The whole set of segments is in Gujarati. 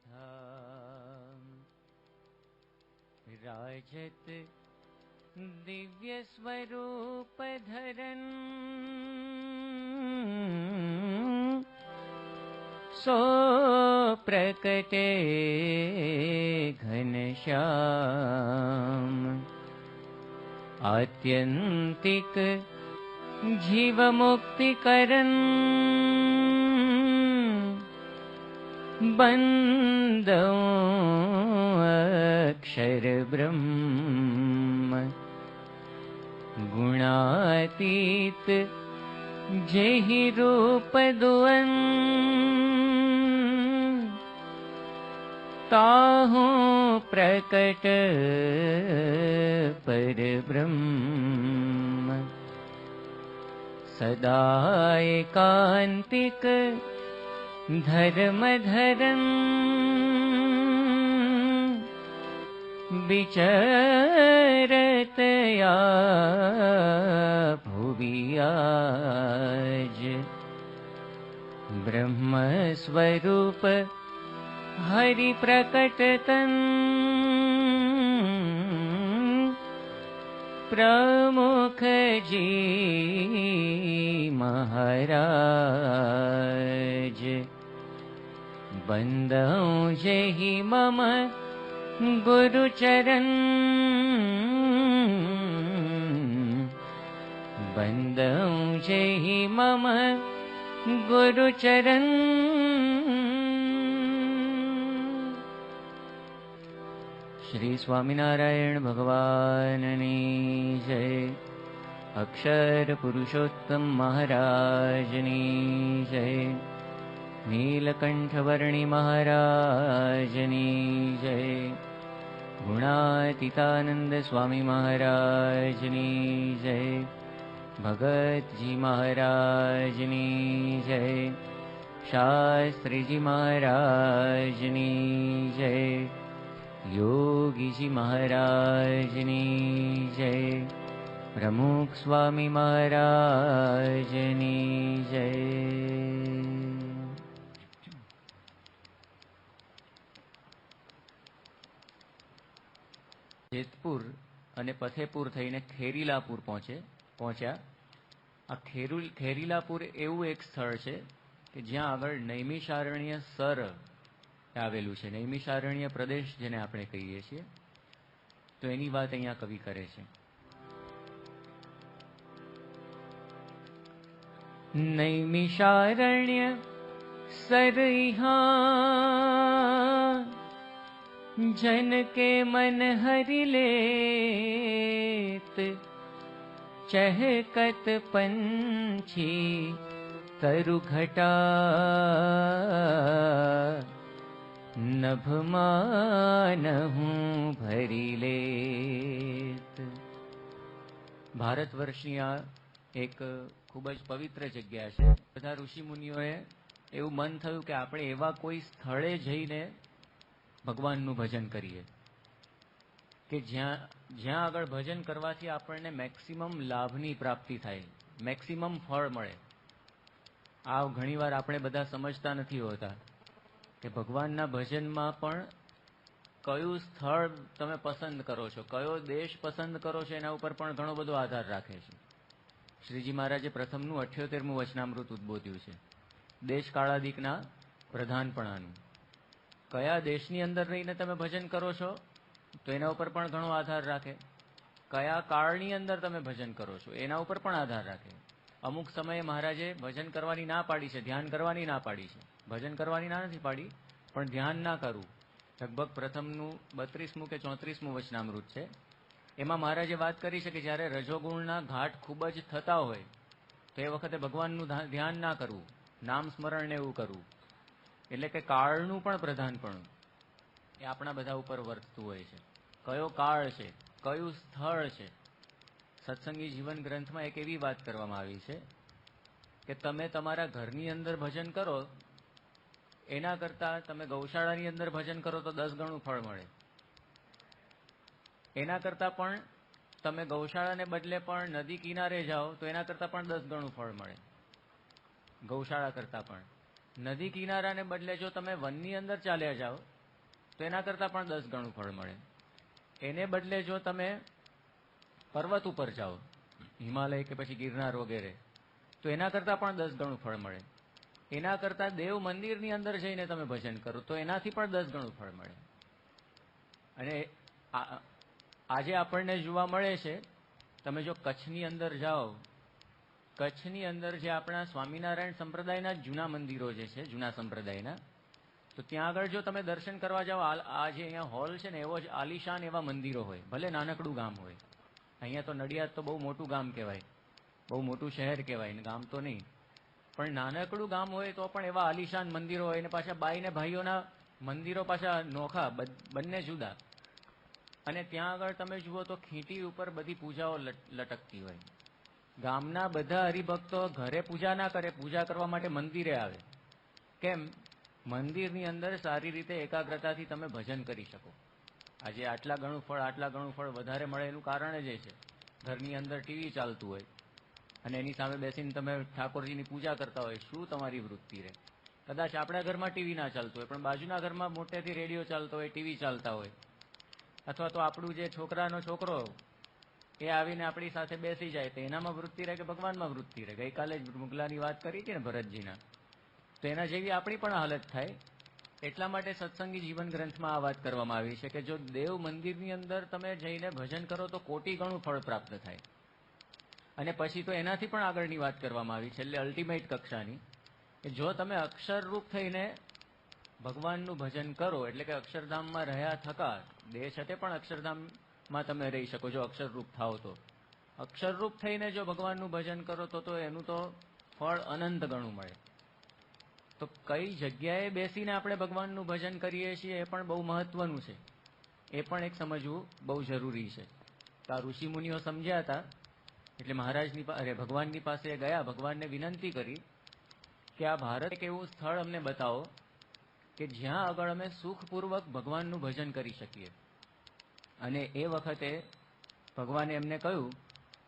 यथा राजत दिव्य स्वरूप धरन सो प्रकटे घनश्याम आत्यंतिक जीव मुक्ति करन बंदों अक्षर ब्रह्म गुणातीत जेहि रूप दुअन ताहु प्रकट पर ब्रह्म सदा एकांतिक धर्म धरन विचरत या भुवि आज ब्रह्म स्वरूप हरि प्रकटतन प्रमुख जी महाराज बंदौ जेहि मम गुरु चरण बंदौ जेहि मम गुरु चरण श्री स्वामिनारायण भगवाननी जय अक्षर पुरुषोत्तम महाराजनी जय नीलकंठवर्णी महाराजनी जय गुणातीतानंद स्वामी महाराजनी जय भगत जी महाराजनी जय शास्त्री जी महाराजनी जय योगी जी महाराजनी जय प्रमुख स्वामी महाराजनी जय। જેતપુર અને ફતેપુર થઈને ખેરીલાપુર પહોંચ્યા। આ ખેરીલાપુર એવું એક સ્થળ છે કે જ્યાં આગળ નૈમિષારણ્ય સર આવેલું છે। નૈમિષારણ્ય પ્રદેશ જેને આપણે કહીએ છીએ, તો એની વાત અહીંયા કવિ કરે છે। नैमिषारण्य सर यहाँ जन के मन हरि लेत चहकत पंछी तरु घटा नभ मानहूँ भरी लेत। भारतवर्षनी आ एक खूब ज पवित्र जग्या है। बधा ऋषि मुनिओए एवं मन थयुं कि आपणे एवा कोई स्थळे जईने भगवाननुं भजन करीए कि ज्यां आगळ भजन करवाथी आपणने मैक्सिमम लाभनी प्राप्ति थाय, मैक्सिमम फळ मळे। आ घणीवार आपणे बधा समजता नथी होता कि भगवानना भजनमां पण कयुं स्थळ तमे पसंद करो छो, कयो देश पसंद करो छो, एना उपर पण घणो बधो आधार राखे छे। श्रीजी महाराजे प्रथमનું 78મું વચનામૃત ઉદ્બોધ્યું છે। દેશ કાળાદિકના પ્રધાનપણાનું કયા દેશની અંદર રહીને તમે ભજન કરો છો તો એના ઉપર પણ ઘણો આધાર રાખે। કયા કાળની અંદર તમે ભજન કરો છો એના ઉપર પણ આધાર રાખે। અમુક સમયે મહારાજે ભજન કરવાની ના પાડી છે, ધ્યાન કરવાની ના પાડી છે। ભજન કરવાની ના નથી પાડી, પણ ધ્યાન ના કરવું। લગભગ પ્રથમનું 32મું કે 34મું વચનામૃત છે। એમાં મહારાજે વાત કરી છે કે જ્યારે રજોગુણના ઘાટ ખૂબ જ થતા હોય તો એ વખતે ભગવાનનું ધ્યાન ના કરવું, નામ સ્મરણ ને એવું કરવું। એટલે કે કાળનું પણ પ્રધાનપણું એ આપણા બધા ઉપર વર્તતું હોય છે। કયો કાળ છે, કયું સ્થળ છે। સત્સંગી જીવન ગ્રંથમાં એક એવી વાત કરવામાં આવી છે કે તમે તમારા ઘરની અંદર ભજન કરો એના કરતાં તમે ગૌશાળાની અંદર ભજન કરો તો 10 ગણું ફળ મળે। એના કરતાં પણ તમે ગૌશાળાને બદલે પણ નદી કિનારે જાઓ તો એના કરતાં પણ 10 ગણું ફળ મળે, ગૌશાળા કરતાં પણ। નદી કિનારાને બદલે જો તમે વનની અંદર ચાલ્યા જાઓ તો એના કરતાં પણ 10 ગણું ફળ મળે. એને બદલે જો તમે પર્વત ઉપર જાઓ, હિમાલય કે પછી ગિરનાર વગેરે, તો એના કરતાં પણ 10 ગણું ફળ મળે. એના કરતાં દેવ મંદિરની અંદર જઈને તમે ભજન કરો તો એનાથી પણ 10 ગણું ફળ મળે. અને આજે આપણને જોવા મળે છે, તમે જો કચ્છની અંદર જાઓ, કચ્છની અંદર જે આપણા સ્વામિનારાયણ સંપ્રદાયના જૂના મંદિરો જે છે, જૂના સંપ્રદાયના, તો ત્યાં આગળ જો તમે દર્શન કરવા જાઓ, આ જે અહીંયા હોલ છે ને, એવો જ આલિશાન એવા મંદિરો હોય, ભલે નાનકડું ગામ હોય. અહીંયા તો નડિયાદ તો બહુ મોટું ગામ કહેવાય, બહુ મોટું શહેર કહેવાય ને, ગામ તો નહીં, પણ નાનકડું ગામ હોય તો પણ એવા આલિશાન મંદિરો હોય. ને પાછા બાઈ ને ભાઈઓના મંદિરો પાછા નોખા, બંને જુદા. અને ત્યાં આગળ તમે જુઓ તો ખીંટી ઉપર બધી પૂજાઓ લટકતી હોય. ગામના બધા હરિભક્તો ઘરે પૂજા ના કરે, પૂજા કરવા માટે મંદિરે આવે. કેમ? મંદિરની અંદર સારી રીતે એકાગ્રતાથી તમે ભજન કરી શકો. આજે આટલા ઘણું ફળ વધારે મળે એનું કારણ જ એ છે, ઘરની અંદર ટીવી ચાલતું હોય અને એની સામે બેસીને તમે ઠાકોરજીની પૂજા કરતા હોય. શું તમારી વૃત્તિ રહે? કદાચ આપણા ઘરમાં ટીવી ના ચાલતું હોય, પણ બાજુના ઘરમાં મોટેથી રેડિયો ચાલતો હોય, ટીવી ચાલતા હોય, અથવા તો આપણું જે છોકરાનો છોકરો એ આવીને આપણી સાથે બેસી જાય, તો એનામાં વૃત્તિ રહે કે ભગવાનમાં વૃત્તિ રહે? ગઈકાલે જ મુગલાની વાત કરી હતી ને ભરતજીના, તો એના જેવી આપણી પણ હાલત થાય. એટલા માટે સત્સંગી જીવન ગ્રંથમાં આ વાત કરવામાં આવી છે કે જો દેવ મંદિરની અંદર તમે જઈને ભજન કરો તો કોટી ગણું ફળ પ્રાપ્ત થાય. અને પછી તો એનાથી પણ આગળની વાત કરવામાં આવી છે, એટલે અલ્ટિમેટ કક્ષાની, કે જો તમે અક્ષરરૂપ થઈને ભગવાનનું ભજન કરો, એટલે કે અક્ષરધામમાં રહ્યા થકા, દેહ છતે પણ અક્ષરધામમાં તમે રહી શકો જો અક્ષરરૂપ થાઓ તો. અક્ષરરૂપ થઈને જો ભગવાનનું ભજન કરો તો એનું તો ફળ અનંત ગણું મળે. તો કઈ જગ્યાએ બેસીને આપણે ભગવાનનું ભજન કરીએ છીએ એ પણ બહુ મહત્વનું છે. એ પણ એક સમજવું બહુ જરૂરી છે. તો આ ઋષિ મુનિઓ સમજ્યા હતા, એટલે ભગવાનની પાસે ગયા, ભગવાનને વિનંતી કરી કે આ ભારત એક એવું સ્થળ અમને બતાવો કે જ્યાં આગળ અમે સુખપૂર્વક ભગવાનનું ભજન કરી શકીએ. અને એ વખતે ભગવાને એમને કહ્યું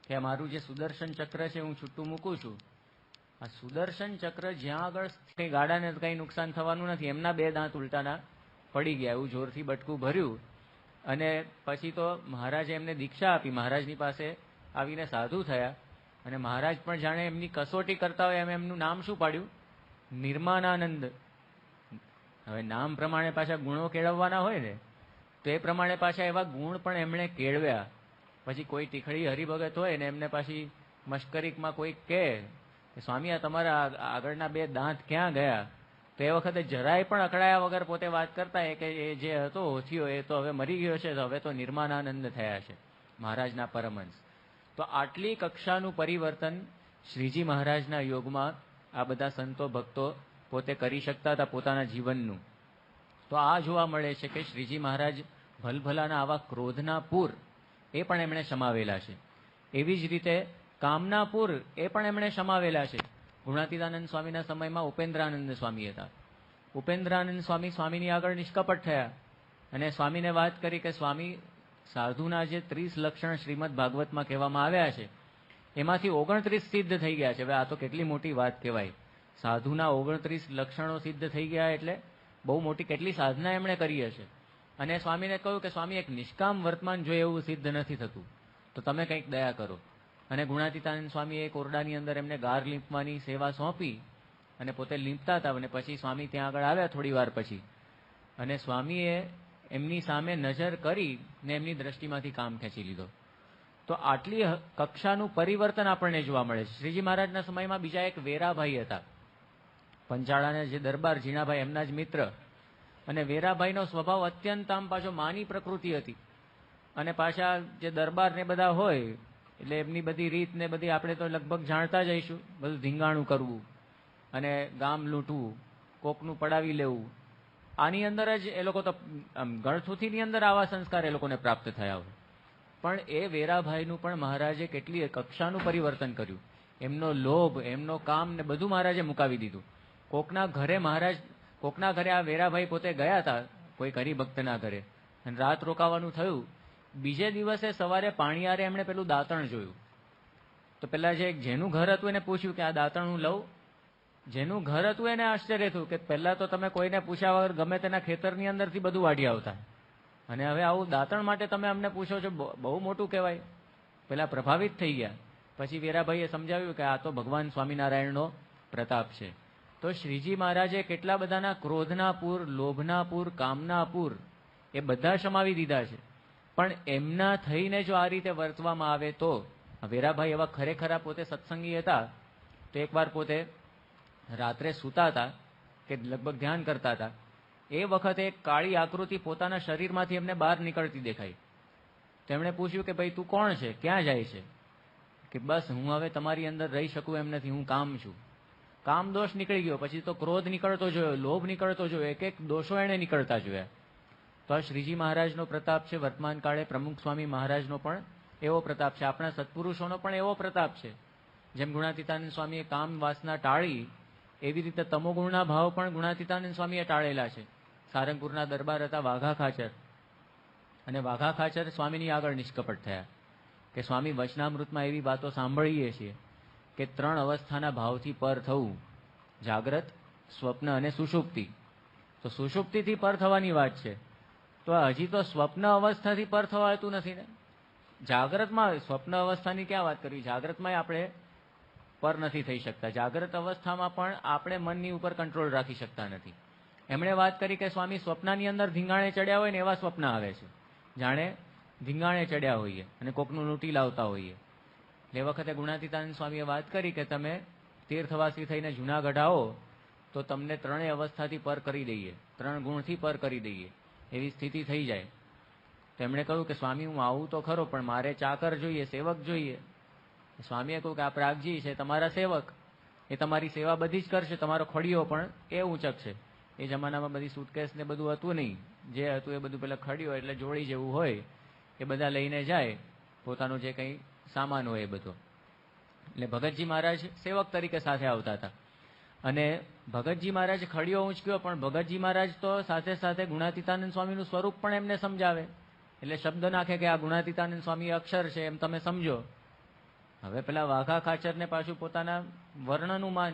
કે મારું જે સુદર્શન ચક્ર છે હું છૂટું મૂકું છું. આ સુદર્શન ચક્ર જ્યાં આગળ કંઈ ગાડાને કંઈ નુકસાન થવાનું નથી. એમના 2 દાંત ઉલટાના પડી ગયા, એવું જોરથી બટકું ભર્યું. અને પછી તો મહારાજે એમને દીક્ષા આપી, મહારાજની પાસે આવીને સાધુ થયા. અને મહારાજ પણ જાણે એમની કસોટી કરતા હોય એમ એમનું નામ શું પાડ્યું? નિર્માનાનંદ. હવે નામ પ્રમાણે પાછા ગુણો કેળવવાના હોય ને, તો એ પ્રમાણે પાછા એવા ગુણ પણ એમણે કેળવ્યા. પછી કોઈ ટીખળી હરિભગત હોય ને એમને પાછી મશ્કરીમાં કોઈ કહે કે સ્વામી આ તમારા આગળના 2 દાંત ક્યાં ગયા? તો એ વખતે જરાય પણ અકળાયા વગર પોતે વાત કરતા કે એ જે હતો ઓથિયો એ તો હવે મરી ગયો છે, તો હવે તો નિર્માનાનંદ થયા છે, મહારાજના પરમહંસ. તો આટલી કક્ષાનું પરિવર્તન શ્રીજી મહારાજના યોગમાં આ બધા સંતો ભક્તો પોતે કરી શકતા હતા પોતાના જીવનનું. તો આ જોવા મળે છે કે શ્રીજી મહારાજ ભલભલાના આવા ક્રોધના પૂર એ પણ એમણે સમાવેલા છે. એવી જ રીતે કામના પૂર એ પણ એમણે સમાવેલા છે. ગુણાતીતાનંદ સ્વામીના સમયમાં ઉપેન્દ્રાનંદ સ્વામી હતા. ઉપેન્દ્રાનંદ સ્વામી સ્વામીની આગળ નિષ્કપટ થયા અને સ્વામીને વાત કરી કે સ્વામી, સાધુના જે 30 લક્ષણ શ્રીમદ ભાગવતમાં કહેવામાં આવ્યા છે એમાંથી 29 સિદ્ધ થઈ ગયા છે. હવે આ તો કેટલી મોટી વાત કહેવાય. સાધુના 29 લક્ષણો સિદ્ધ થઈ ગયા એટલે બહુ મોટી કેટલી સાધના એમણે કરી હશે. અને સ્વામીને કહ્યું કે સ્વામી, એક નિષ્કામ વર્તમાન જો એવું સિદ્ધ નથી થતું તો તમે કંઈક દયા કરો. અને ગુણાતીતાનંદ સ્વામી એક ઓરડાની અંદર એમને ગાર લીંપવાની સેવા સોંપી અને પોતે લીંપતા હતા. અને પછી સ્વામી ત્યાં આગળ આવ્યા થોડી વાર પછી, અને સ્વામીએ એમની સામે નજર કરી ને એમની દ્રષ્ટિમાંથી કામ ખેંચી લીધો. તો આટલી કક્ષાનું પરિવર્તન આપણને જોવા મળે છે. શ્રીજી મહારાજના સમયમાં બીજા એક વેરાભાઈ હતા, પંચાળાના જે દરબાર ઝીણાભાઈ એમના જ મિત્ર. અને વેરાભાઈનો સ્વભાવ અત્યંત આમ પાછો માની પ્રકૃતિ હતી. અને પાછા જે દરબાર ને બધા હોય એટલે એમની બધી રીત ને બધી આપણે તો લગભગ જાણતા જઈશું. બધું ધીંગાણું કરવું અને ગામ લૂંટવું, કોકનું પડાવી લેવું, આની અંદર જ એ લોકો તો ગળથુથીની અંદર આવા સંસ્કાર એ લોકોને પ્રાપ્ત થયા હોય. પણ એ વેરાભાઈનું પણ મહારાજે કેટલી કક્ષાનું પરિવર્તન કર્યું. એમનો લોભ, એમનો કામ ને બધું મહારાજે મુકાવી દીધું. કોકના ઘરે આ વેરાભાઈ પોતે ગયા હતા, કોઈ હરિભક્તના ઘરે, અને રાત રોકાવાનું થયું. બીજે દિવસે સવારે પાણીયારે એમણે પેલું દાંતણ જોયું. તો પેલા જેનું ઘર હતું એને પૂછ્યું કે આ દાંતણ હું લઉં? જેનું ઘર હતું એને આશ્ચર્ય થયું કે પહેલા તો તમે કોઈને પૂછ્યા વગર ગમે તેના ખેતરની અંદરથી બધું વાઢી આવતા, અને હવે આવું દાંતણ માટે તમે અમને પૂછો છો, બહુ મોટું કહેવાય. પેલા પ્રભાવિત થઈ ગયા. પછી વેરાભાઈએ સમજાવ્યું કે આ તો ભગવાન સ્વામિનારાયણનો પ્રતાપ છે. તો શ્રીજી મહારાજે કેટલા બધાના ક્રોધના પૂર, લોભના પૂર, કામના પૂર એ બધા સમાવી દીધા છે. પણ એમના થઈને જો આ રીતે વર્તવામાં આવે તો, વેરાભાઈ એવા ખરેખર પોતે સત્સંગી હતા. તો એકવાર પોતે રાત્રે સૂતા હતા કે લગભગ ધ્યાન કરતા હતા, એ વખતે એક કાળી આકૃતિ પોતાના શરીરમાંથી એમને બહાર નીકળતી દેખાઈ. તેમણે પૂછ્યું કે ભાઈ તું કોણ છે, ક્યાં જાય છે? કે બસ હું હવે તમારી અંદર રહી શકું એમ નથી, હું કામ છું. કામ દોષ નીકળી ગયો. પછી તો ક્રોધ નીકળતો જોયો, લોભ નીકળતો જોયો, એક એક દોષો એને નીકળતા જોયા. તો આ શ્રીજી મહારાજનો પ્રતાપ છે. વર્તમાન કાળે પ્રમુખ સ્વામી મહારાજનો પણ એવો પ્રતાપ છે. આપણા સત્પુરુષોનો પણ એવો પ્રતાપ છે. જેમ ગુણાતીતાનંદ સ્વામીએ કામ વાસના ટાળી, એવી રીતે તમોગુણના ભાવ પણ ગુણાતીતાનંદ સ્વામીએ ટાળેલા છે. સારંગપુરના દરબાર હતા વાઘા ખાચર, અને વાઘા ખાચર સ્વામીની આગળ નિષ્કપટ થયા કે સ્વામી વચનામૃતમાં એવી વાતો સાંભળીએ છીએ કે 3 અવસ્થાના ભાવથી પર થવું, જાગ્રત, સ્વપ્ન અને સુષુપ્તિ. તો સુષુપ્તિથી પર થવાની વાત છે, તો હજી તો સ્વપ્ન અવસ્થાથી પર થવાતું નથી ને. જાગ્રતમાં સ્વપ્ન અવસ્થાની ક્યાં વાત કરવી, જાગ્રતમાં આપણે પર નથી થઈ શકતા. જાગ્રત અવસ્થામાં પણ આપણે મનની ઉપર કંટ્રોલ રાખી શકતા નથી. એમણે વાત કરી કે સ્વામી સ્વપ્નની અંદર ધીંગાણે ચડ્યા હોય ને એવા સ્વપ્ન આવે છે, જાણે ધીંગાણે ચડ્યા હોઈએ અને કોકનું લૂંટી લાવતા હોઈએ. એ વખતે ગુણાતીતાનંદ સ્વામીએ વાત કરી કે તમે તીર્થવાસી થઈને જુનાગઢ આવો તો તમને 3 અવસ્થાથી પર કરી દઈએ, 3 ગુણથી પર કરી દઈએ, એવી સ્થિતિ થઈ જાય. તેમણે કહ્યું કે સ્વામી હું આવું તો ખરો, પણ મારે ચાકર જોઈએ, સેવક જોઈએ. સ્વામીએ કહ્યું કે આ પ્રાગજી છે તમારા સેવક, એ તમારી સેવા બધી જ કરશે. તમારો ખડીયો પણ એ ઊંચક છે. એ જમાનામાં બધી સુટકેસ ને બધું હતું નહીં, જે હતું એ બધું પેલા ખડીયો એટલે જોડી જેવું હોય, એ બધા લઈને જાય પોતાનું જે કંઈ સામાન હોય એ બધો. એટલે ભગતજી મહારાજ સેવક તરીકે સાથે આવતા હતા. અને ભગતજી મહારાજ ખડીયો ઊંચક્યો, પણ ભગતજી મહારાજ તો સાથે સાથે ગુણાતીતાનંદ સ્વામીનું સ્વરૂપ પણ એમને સમજાવે. એટલે શબ્દ નાખે કે આ ગુણાતીતાનંદ સ્વામી અક્ષર છે એમ તમે સમજો. હવે પેલા વાઘા ખાચરને પાછું પોતાના વર્ણનું માન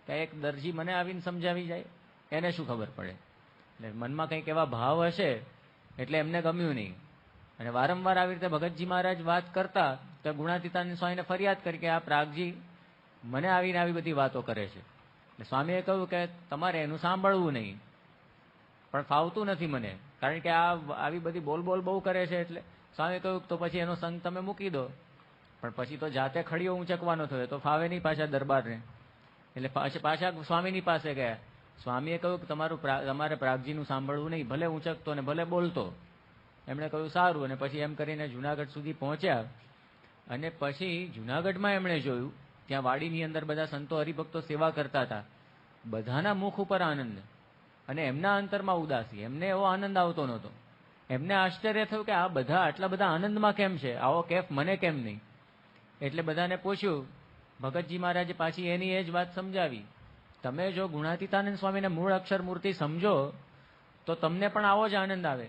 કે એક દરજી મને આવીને સમજાવી જાય, એને શું ખબર પડે. એટલે મનમાં કંઈક એવા ભાવ હશે એટલે એમને ગમ્યું નહીં. અને વારંવાર આવી રીતે ભગતજી મહારાજ વાત કરતા તો ગુણાતીતાનંદ સ્વામીને ફરિયાદ કરી કે આ પ્રાગજી મને આવીને આવી બધી વાતો કરે છે. એટલે સ્વામીએ કહ્યું કે તમારે એનું સાંભળવું નહીં, પણ ફાવતું નથી મને, કારણ કે આ આવી બધી બોલ બહુ કરે છે. એટલે સ્વામીએ કહ્યું તો પછી એનો સંગ તમે મૂકી દો. પણ પછી તો જાતે ખડીયો ઊંચકવાનો થયો તો ફાવે નહીં પાછા દરબારને. એટલે પાછા સ્વામીની પાસે ગયા. સ્વામીએ કહ્યું કે તમારે પ્રાગજીનું સાંભળવું નહીં, ભલે ઊંચકતો ને ભલે બોલતો. એમણે કહ્યું સારું. અને પછી એમ કરીને જુનાગઢ સુધી પહોંચ્યા. અને પછી જુનાગઢમાં એમણે જોયું ત્યાં વાડીની અંદર બધા સંતો હરિભક્તો સેવા કરતા હતા. બધાના મુખ ઉપર આનંદ અને એમના અંતરમાં ઉદાસી. એમને એવો આનંદ આવતો નહોતો. એમને આશ્ચર્ય થયું કે આ બધા આટલા બધા આનંદમાં કેમ છે, આવો કેફ મને કેમ નહીં. એટલે બધાને પૂછ્યું. ભગતજી મહારાજે પાછી એની એ જ વાત સમજાવી. તમે જો ગુણાતીતાનંદ સ્વામીને મૂળ અક્ષર મૂર્તિ સમજો તો તમને પણ આવો જ આનંદ આવે.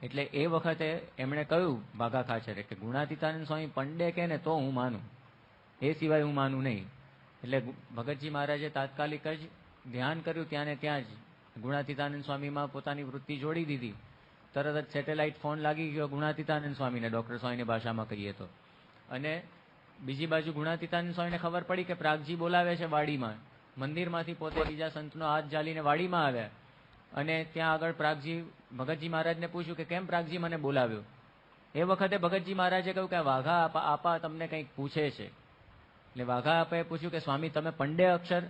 એટલે એ વખતે એમણે કહ્યું વાઘા ખાચરે કે ગુણાતીતાનંદ સ્વામી પંડે કે ને તો હું માનું, એ સિવાય હું માનું નહીં. એટલે ભગતજી મહારાજે તાત્કાલિક જ ધ્યાન કર્યું, ત્યાં ને ત્યાં જ ગુણાતીતાનંદ સ્વામીમાં પોતાની વૃત્તિ જોડી દીધી. તરત જ સેટેલાઇટ ફોન લાગી ગયો ગુણાતીતાનંદ સ્વામીને, ડૉક્ટર સ્વામીની ભાષામાં કહીએ તો. અને બીજી બાજુ ગુણાતીતાનંદ સ્વામીને ખબર પડી કે પ્રાગજી બોલાવે છે વાડીમાં. મંદિરમાંથી પોતે બીજા સંતનો હાથ ઝાલીને વાડીમાં આવ્યા. અને ત્યાં આગળ પ્રાગજી ભગતજી મહારાજને પૂછ્યું કે કેમ પ્રાગજી મને બોલાવ્યો. એ વખતે ભગતજી મહારાજે કહ્યું કે વાઘા આપા તમને કંઈક પૂછે છે. એટલે વાઘા આપાએ પૂછ્યું કે સ્વામી તમે પંડે અક્ષર.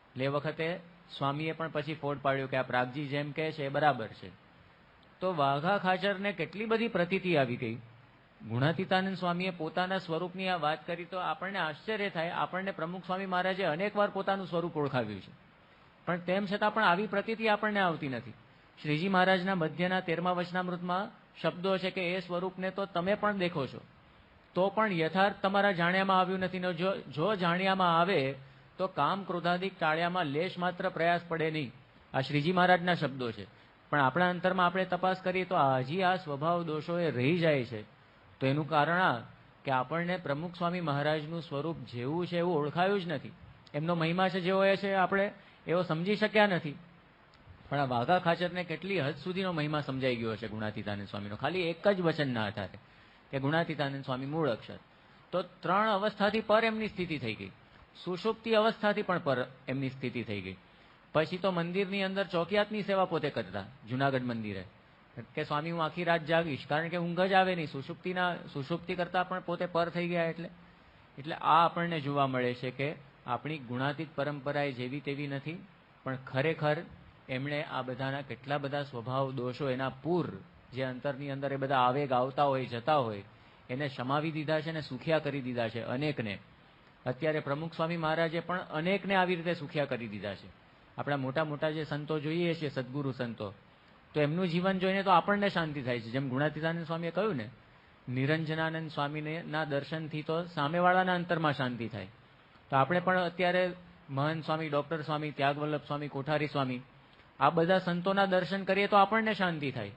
એટલે એ વખતે સ્વામીએ પણ પછી ફોડ પાડ્યો કે આ પ્રાગજી જેમ કહે છે એ બરાબર છે. તો વાઘા ખાચરને કેટલી બધી પ્રતીતિ આવી ગઈ. ગુણાતીતાનંદ સ્વામીએ પોતાના સ્વરૂપની આ વાત કરી તો આપણને આશ્ચર્ય થાય. આપણને પ્રમુખ સ્વામી મહારાજે અનેકવાર પોતાનું સ્વરૂપ ઓળખાવ્યું છે, પણ તેમ છતાં પણ આવી પ્રતીતિ આપણને આવતી નથી. શ્રીજી મહારાજના મધ્યના 13મા વચનામૃતમાં શબ્દો છે કે એ સ્વરૂપને તો તમે પણ દેખો છો, તો પણ યથાર્થ તમારા જાણ્યામાં આવ્યું નથી. જો જાણ્યામાં આવે તો કામ ક્રોધાદિક ટાળ્યામાં લેશ માત્ર પ્રયાસ પડે નહીં. આ શ્રીજી મહારાજના શબ્દો છે. પણ આપણા અંતરમાં આપણે તપાસ કરીએ તો હજી આ સ્વભાવ દોષો એ રહી જાય છે. તો એનું કારણ આ કે આપણને પ્રમુખ સ્વામી મહારાજનું સ્વરૂપ જેવું છે એવું ઓળખાયું જ નથી. એમનો મહિમા છે જેવો એ છે આપણે એવો સમજી શક્યા નથી. પણ આ વાઘા ખાચરને કેટલી હદ સુધીનો મહિમા સમજાઈ ગયો છે ગુણાતીતાનંદ સ્વામીનો, ખાલી એક જ વચનના આધારે કે ગુણાતીતાનંદ સ્વામી મૂળ અક્ષર. તો 3 અવસ્થાથી પર એમની સ્થિતિ થઈ ગઈ, સુષુપ્તિ અવસ્થાથી પણ પર એમની સ્થિતિ થઈ ગઈ. પછી તો મંદિરની અંદર ચોકિયાતની સેવા પોતે કરતા જુનાગઢ મંદિરે, કે સ્વામી હું આખી રાત જાગીશ, કારણ કે ઊંઘ જ આવે નહીં, સુષુપ્તિ કરતા પણ પોતે પર થઈ ગયા. એટલે આ આપણને જોવા મળે છે કે આપણી ગુણાતીત પરંપરા એ જેવી તેવી નથી, પણ ખરેખર એમણે આ બધાના કેટલા બધા સ્વભાવ દોષો, એના પૂર જે અંતરની અંદર એ બધા આવેગ આવતા હોય જતા હોય એને સમાવી દીધા છે ને સુખિયા કરી દીધા છે અનેકને. અત્યારે પ્રમુખ સ્વામી મહારાજે પણ અનેકને આવી રીતે સુખિયા કરી દીધા છે. આપણા મોટા મોટા જે સંતો જોઈએ છીએ, સદગુરુ સંતો, તો એમનું જીવન જોઈને તો આપણને શાંતિ થાય છે. જેમ ગુણાતીતાનંદ સ્વામીએ કહ્યું ને, નિરંજનાનંદ સ્વામીના દર્શનથી તો સામેવાળાના અંતરમાં શાંતિ થાય. તો આપણે પણ અત્યારે મહંત સ્વામી, ડોક્ટર સ્વામી, ત્યાગવલ્લભ સ્વામી, કોઠારી સ્વામી, આ બધા સંતોના દર્શન કરીએ તો આપણને શાંતિ થાય.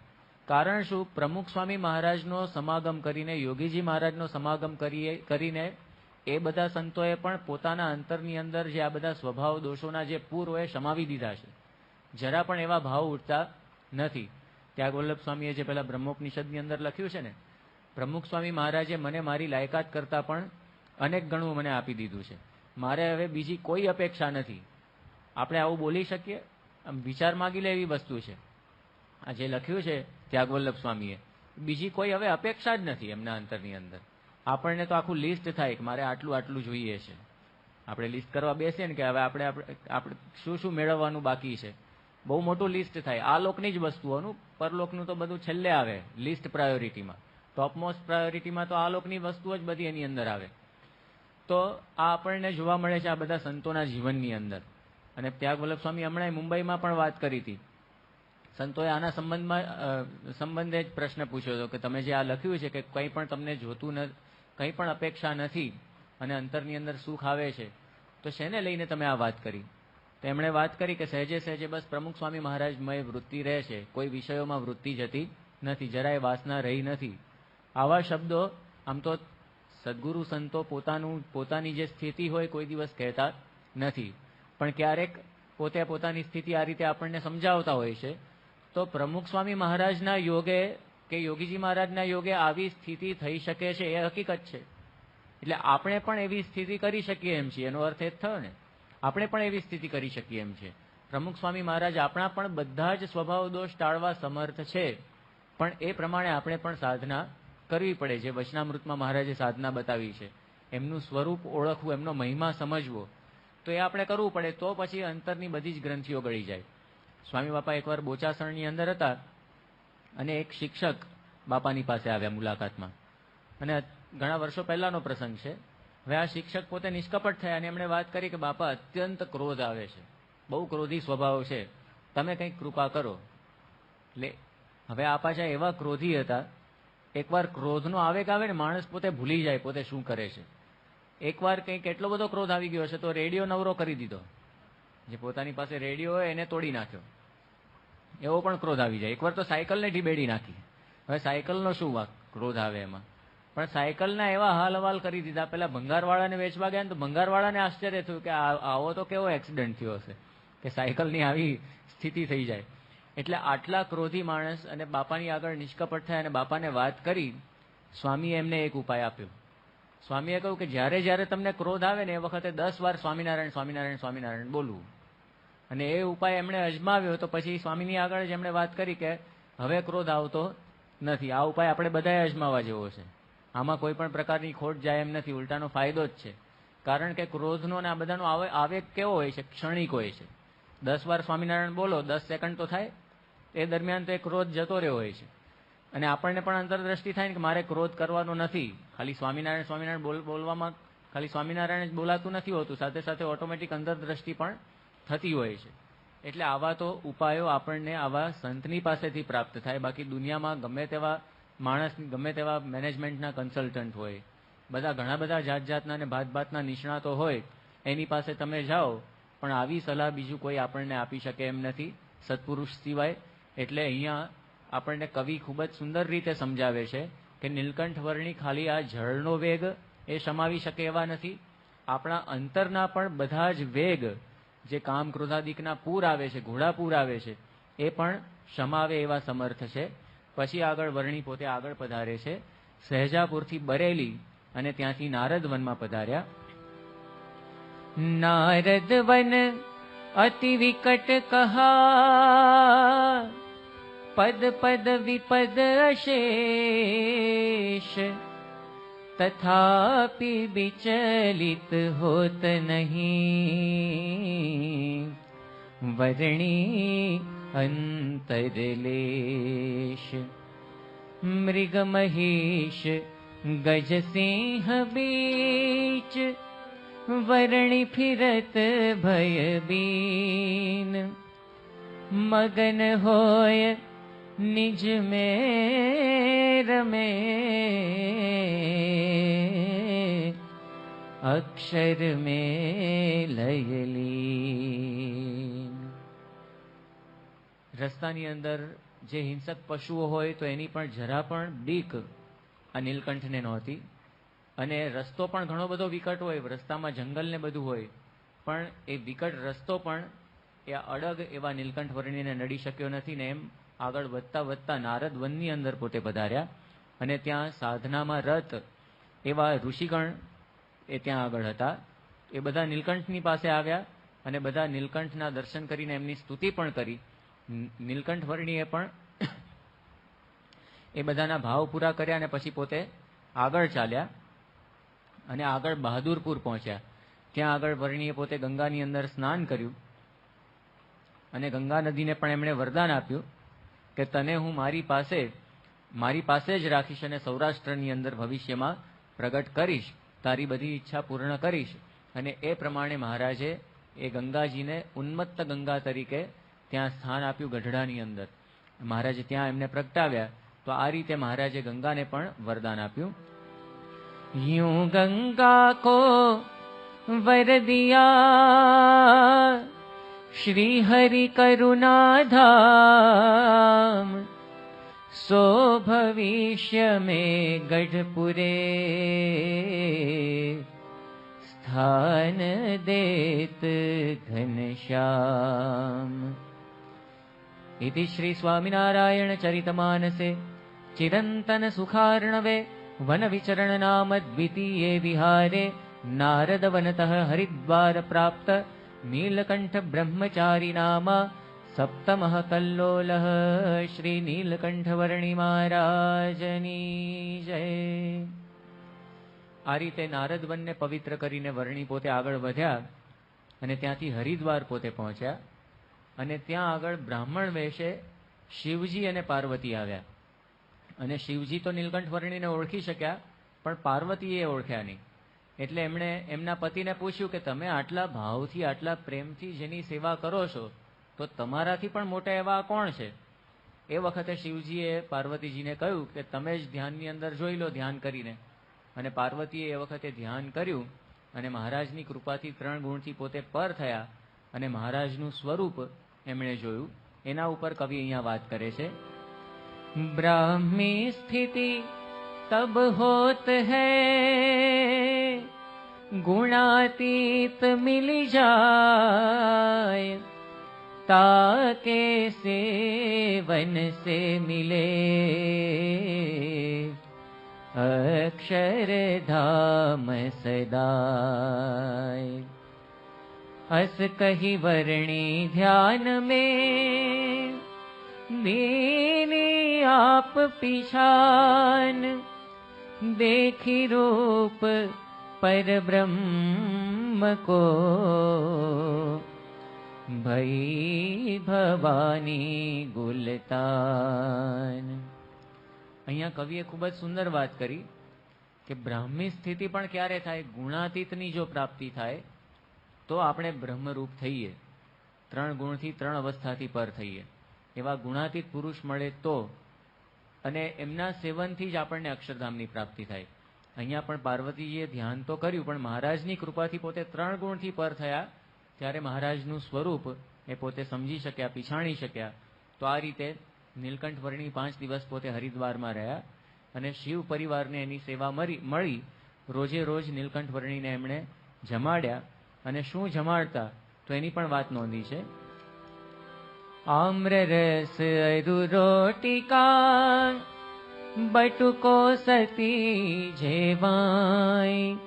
કારણ શું? પ્રમુખ સ્વામી મહારાજનો સમાગમ કરીને, યોગીજી મહારાજનો સમાગમ કરીને એ બધા સંતોએ પણ પોતાના અંતરની અંદર જે આ બધા સ્વભાવ દોષોના જે પૂર હોય સમાવી દીધા છે. જરા પણ એવા ભાવ ઉઠતા નથી. ત્યાગવલ્લભ સ્વામીએ જે પેલા બ્રહ્મોપનિષદની અંદર લખ્યું છે ને, પ્રમુખ સ્વામી મહારાજે મને મારી લાયકાત કરતાં પણ અનેક ગણું મને આપી દીધું છે, મારે હવે બીજી કોઈ અપેક્ષા નથી. આપણે આવું બોલી શકીએ? આમ વિચાર માગી લે એવી વસ્તુ છે. આ જે લખ્યું છે ત્યાગવલ્લભ સ્વામીએ, બીજી કોઈ હવે અપેક્ષા જ નથી એમના અંતરની અંદર. આપણને તો આખું લિસ્ટ થાય કે મારે આટલું આટલું જોઈએ છે. આપણે લિસ્ટ કરવા બેસીએ ને કે હવે આપણે શું શું મેળવવાનું બાકી છે, બહુ મોટું લિસ્ટ થાય. આ લોકની જ વસ્તુઓનું, પરલોકનું તો બધું છેલ્લે આવે લિસ્ટ પ્રાયોરિટીમાં. ટોપમોસ્ટ પ્રાયોરિટીમાં તો આ લોકની વસ્તુઓ જ બધી એની અંદર આવે. તો આ આપણને જોવા મળે છે આ બધા સંતોના જીવનની અંદર. અને ત્યાગવલ્લભ સ્વામી હમણાં મુંબઈમાં પણ વાત કરી હતી. સંતોએ આના સંબંધે જ પ્રશ્ન પૂછ્યો હતો કે તમે જે આ લખ્યું છે કે કંઈ પણ તમને જોતું નથી, કંઈ પણ અપેક્ષા નથી અને અંતરની અંદર સુખ આવે છે, તો શેને લઈને તમે આ વાત કરી? તો એમણે વાત કરી કે સહેજે સહેજે બસ પ્રમુખ સ્વામી મહારાજમય વૃત્તિ રહે છે, કોઈ વિષયોમાં વૃત્તિ જતી નથી, જરાય વાસના રહી નથી. આવા શબ્દો આમ તો સદગુરુ સંતો પોતાની જે સ્થિતિ હોય કોઈ દિવસ કહેતા નથી, પણ ક્યારેક પોતે પોતાની સ્થિતિ આ રીતે આપણને સમજાવતા હોય છે. તો પ્રમુખ સ્વામી મહારાજના યોગે કે યોગીજી મહારાજના યોગે આવી સ્થિતિ થઈ શકે છે એ હકીકત છે. એટલે આપણે પણ એવી સ્થિતિ કરી શકીએ એમ છીએ, એનો અર્થ એ જ થયો ને. આપણે પણ એવી સ્થિતિ કરી શકીએ એમ છે. પ્રમુખ સ્વામી મહારાજ આપણા પણ બધા જ સ્વભાવ દોષ ટાળવા સમર્થ છે, પણ એ પ્રમાણે આપણે પણ સાધના કરવી પડે. જે વચનામૃતમાં મહારાજે સાધના બતાવી છે, એમનું સ્વરૂપ ઓળખવું, એમનો મહિમા સમજવો, તો એ આપણે કરવું પડે. તો પછી અંતરની બધી જ ગ્રંથિઓ ગળી જાય. સ્વામી બાપા એકવાર બોચાસણની અંદર હતા અને એક શિક્ષક બાપાની પાસે આવ્યા મુલાકાતમાં, અને ઘણા વર્ષો પહેલાનો પ્રસંગ છે. હવે આ શિક્ષક પોતે નિષ્કપટ થયા અને એમણે વાત કરી કે બાપા અત્યંત ક્રોધ આવે છે, બહુ ક્રોધી સ્વભાવ છે, તમે કંઈક કૃપા કરો. એટલે હવે આ પાછા એવા ક્રોધી હતા, એકવાર ક્રોધનો આવેગ આવે ને માણસ પોતે ભૂલી જાય પોતે શું કરે છે. એકવાર કંઈક એટલો બધો ક્રોધ આવી ગયો છે તો રેડિયો નવરો કરી દીધો. જે પોતાની પાસે રેડિયો હોય એને તોડી નાખ્યો, એવો પણ ક્રોધ આવી જાય. એકવાર તો સાયકલને ઢીબેડી નાખી. હવે સાયકલનો શું વાંક, ક્રોધ આવે એમાં. પણ સાયકલના એવા હાલ હવાલ કરી દીધા. પેલા ભંગારવાળાને વેચવા ગયા ને તો ભંગારવાળાને આશ્ચર્ય થયું કે આવો તો કેવો એક્સિડન્ટ થયો હશે કે સાયકલની આવી સ્થિતિ થઈ જાય. એટલે આટલા ક્રોધી માણસ અને બાપાની આગળ નિષ્કપટ થયા અને બાપાને વાત કરી. સ્વામીએ એમને એક ઉપાય આપ્યો. સ્વામીએ કહ્યું કે જ્યારે જ્યારે તમને ક્રોધ આવે ને એ વખતે 10 વાર સ્વામિનારાયણ સ્વામિનારાયણ સ્વામિનારાયણ બોલવું. અને એ ઉપાય એમણે અજમાવ્યો તો પછી સ્વામીની આગળ જ એમણે વાત કરી કે હવે ક્રોધ આવતો નથી. આ ઉપાય આપણે બધાએ અજમાવવા જેવો છે. આમાં કોઈ પણ પ્રકારની ખોટ જાય એમ નથી, ઉલટાનો ફાયદો જ છે. કારણ કે ક્રોધનો અને આ બધાનો આવેગ કેવો હોય છે, ક્ષણિક હોય છે. 10 વાર સ્વામિનારાયણ બોલો, 10 સેકન્ડ તો થાય, એ દરમિયાન તો એ ક્રોધ જતો રહ્યો હોય છે. અને આપણને પણ અંતરદ્રષ્ટિ થાય ને કે મારે ક્રોધ કરવાનો નથી. ખાલી સ્વામિનારાયણ સ્વામિનારાયણ બોલવામાં ખાલી સ્વામિનારાયણ જ બોલાતું નથી હોતું, સાથે સાથે ઓટોમેટિક અંતરદ્રષ્ટિ પણ થતી હોય છે. એટલે આવા તો ઉપાયો આપણને આવા સંતની પાસેથી પ્રાપ્ત થાય. બાકી દુનિયામાં ગમે તેવા માણસ, ગમે તેવા મેનેજમેન્ટના કન્સલ્ટન્ટ હોય, બધા ઘણા બધા જાત જાતના અને ભાત ભાતના નિષ્ણાતો હોય, એની પાસે તમે જાઓ, પણ આવી સલાહ બીજું કોઈ આપણને આપી શકે એમ નથી સત્પુરુષ સિવાય. એટલે અહીંયા આપણને કવિ ખૂબ જ સુંદર રીતે સમજાવે છે કે નીલકંઠ વર્ણી ખાલી આ જળનો વેગ એ સમાવી શકે એવા નથી, આપણા અંતરના પણ બધા જ વેગ, જે કામ ક્રોધાદિકના પૂર આવે છે, ઘોડાપૂર આવે છે, એ પણ શમાવે એવા સમર્થ છે. પછી આગળ વર્ણી પોતે આગળ પધારે છે સહેજાપુરથી બરેલી અને ત્યાંથી નારદ વનમાં પધાર્યા. નારદ વન અતિ વિકટ કહા, પદ પદ વિપદ અશેષ, તથાપિ વિચલિત હોત નહીં, વર્ણી અંતરલેશ. મૃગ મહિષ ગજ સિંહ બીચ, વર્ણી ફિરત ભયબીન, મગન હોય નિજ મેર में, અક્ષર में લયલી. રસ્તાની અંદર જે હિંસક પશુઓ હોય તો એની પણ જરા પણ બીક આ નીલકંઠને નહોતી. અને રસ્તો પણ ઘણો બધો વિકટ હોય, રસ્તામાં જંગલ ને બધું હોય, પણ એ વિકટ રસ્તો પણ એ અડગ એવા નીલકંઠ વર્ણીને નડી શક્યો નથી. ને એમ આગળ વધતા વધતા નારદ વનની અંદર પોતે પધાર્યા અને ત્યાં સાધનામાં રત એવા ઋષિગણ એ ત્યાં આગળ હતા. એ બધા નીલકંઠની પાસે આવ્યા અને બધા નીલકંઠના દર્શન કરીને એમની સ્તુતિ પણ કરી. નીલકંઠ વર્ણીએ પણ એ બધાના ભાવ પૂરા કર્યા અને પછી પોતે આગળ ચાલ્યા અને આગળ બહાદુરપુર પહોંચ્યા. ત્યાં આગળ વર્ણીએ પોતે ગંગાની અંદર સ્નાન કર્યું અને ગંગા નદીને પણ એમણે વરદાન આપ્યું કે તને હું મારી પાસે જ રાખીશ અને સૌરાષ્ટ્રની અંદર ભવિષ્યમાં પ્રગટ કરીશ, તારી બધી ઈચ્છા પૂર્ણ કરીશ. અને એ પ્રમાણે મહારાજે એ ગંગાજીને ઉન્મત્ત ગંગા તરીકે ત્યાં સ્થાન આપ્યું ગઢડાની અંદર. મહારાજે ત્યાં એમને પ્રગટાવ્યા. તો આ રીતે મહારાજે ગંગાને પણ વરદાન આપ્યું. यूं गंगा को वर दिया, श्री हरि करुणा धाम, सो भविष्य में गढ़पुरे स्थान देत घनश्याम. इति श्री स्वामिनारायण चरितमानसे चिरंतन सुखार्णवे वन विचरण नाम द्वितीये विहारे नारद वनतः हरिद्वार प्राप्त नीलकंठ ब्रह्मचारी नाम सप्तमः कल्लोलः. श्री नीलकंठ वर्णी महाराजनी जय. આ રીતે નારદ વનને પવિત્ર કરીને વર્ણી પોતે આગળ વધ્યા અને ત્યાંથી હરિદ્વાર પોતે પહોંચ્યા. અને ત્યાં આગળ બ્રાહ્મણ વેશે શિવજી અને પાર્વતી આવ્યા. અને શિવજી તો નીલકંઠ વર્ણીને ઓળખી શક્યા, પણ પાર્વતીએ ઓળખ્યા નહીં. એટલે એમણે એમના પતિને પૂછ્યું કે તમે આટલા ભાવથી આટલા પ્રેમથી જેની સેવા કરો છો તો તમારાથી પણ મોટા એવા કોણ છે? એ વખતે શિવજીએ પાર્વતીજીને કહ્યું કે તમે જ ધ્યાનની અંદર જોઈ લો ધ્યાન કરીને. અને પાર્વતીએ એ વખતે ધ્યાન કર્યું અને મહારાજની કૃપાથી 3 ગુણથી પોતે પર થયા અને મહારાજનું સ્વરૂપ એમણે જોયું. એના ઉપર કવિ અહીંયા વાત કરે છે. ब्राह्मी स्थिति तब होत है, गुणातीत मिल जाय, ताके सेवन से मिले अक्षर धाम सदाय. अस कही वर्णी ध्यान में दीनी आप पिछान, देखी रूप पर ब्रह्म को भई भवानी गुलतान. અહીંયા કવિએ ખૂબ જ સુંદર વાત કરી કે બ્રાહ્મી સ્થિતિ પણ ક્યારે થાય? ગુણાતીતની જો પ્રાપ્તિ થાય તો આપણે બ્રહ્મરૂપ થઈએ, 3 ગુણથી 3 અવસ્થાથી પર થઈએ. એવા ગુણાતીત પુરુષ મળે તો, અને એમના સેવનથી જ આપણને અક્ષરધામની પ્રાપ્તિ થાય. અહીંયા પણ પાર્વતીજીએ ધ્યાન તો કર્યું, પણ મહારાજની કૃપાથી પોતે 3 ગુણથી પર થયા ત્યારે મહારાજનું સ્વરૂપ એ પોતે સમજી શક્યા, પીછાણી શક્યા. તો આ રીતે નીલકંઠ વર્ણી 5 દિવસ પોતે હરિદ્વારમાં રહ્યા અને શિવ પરિવારને એની સેવા મળી. રોજે રોજ નીલકંઠ વર્ણીને એમણે જમાડ્યા. અને શું જમાડતા તો એની પણ વાત નોંધી છે. આમ્ર રસ અરુ રોટિકા બટુકો સતી જેવાય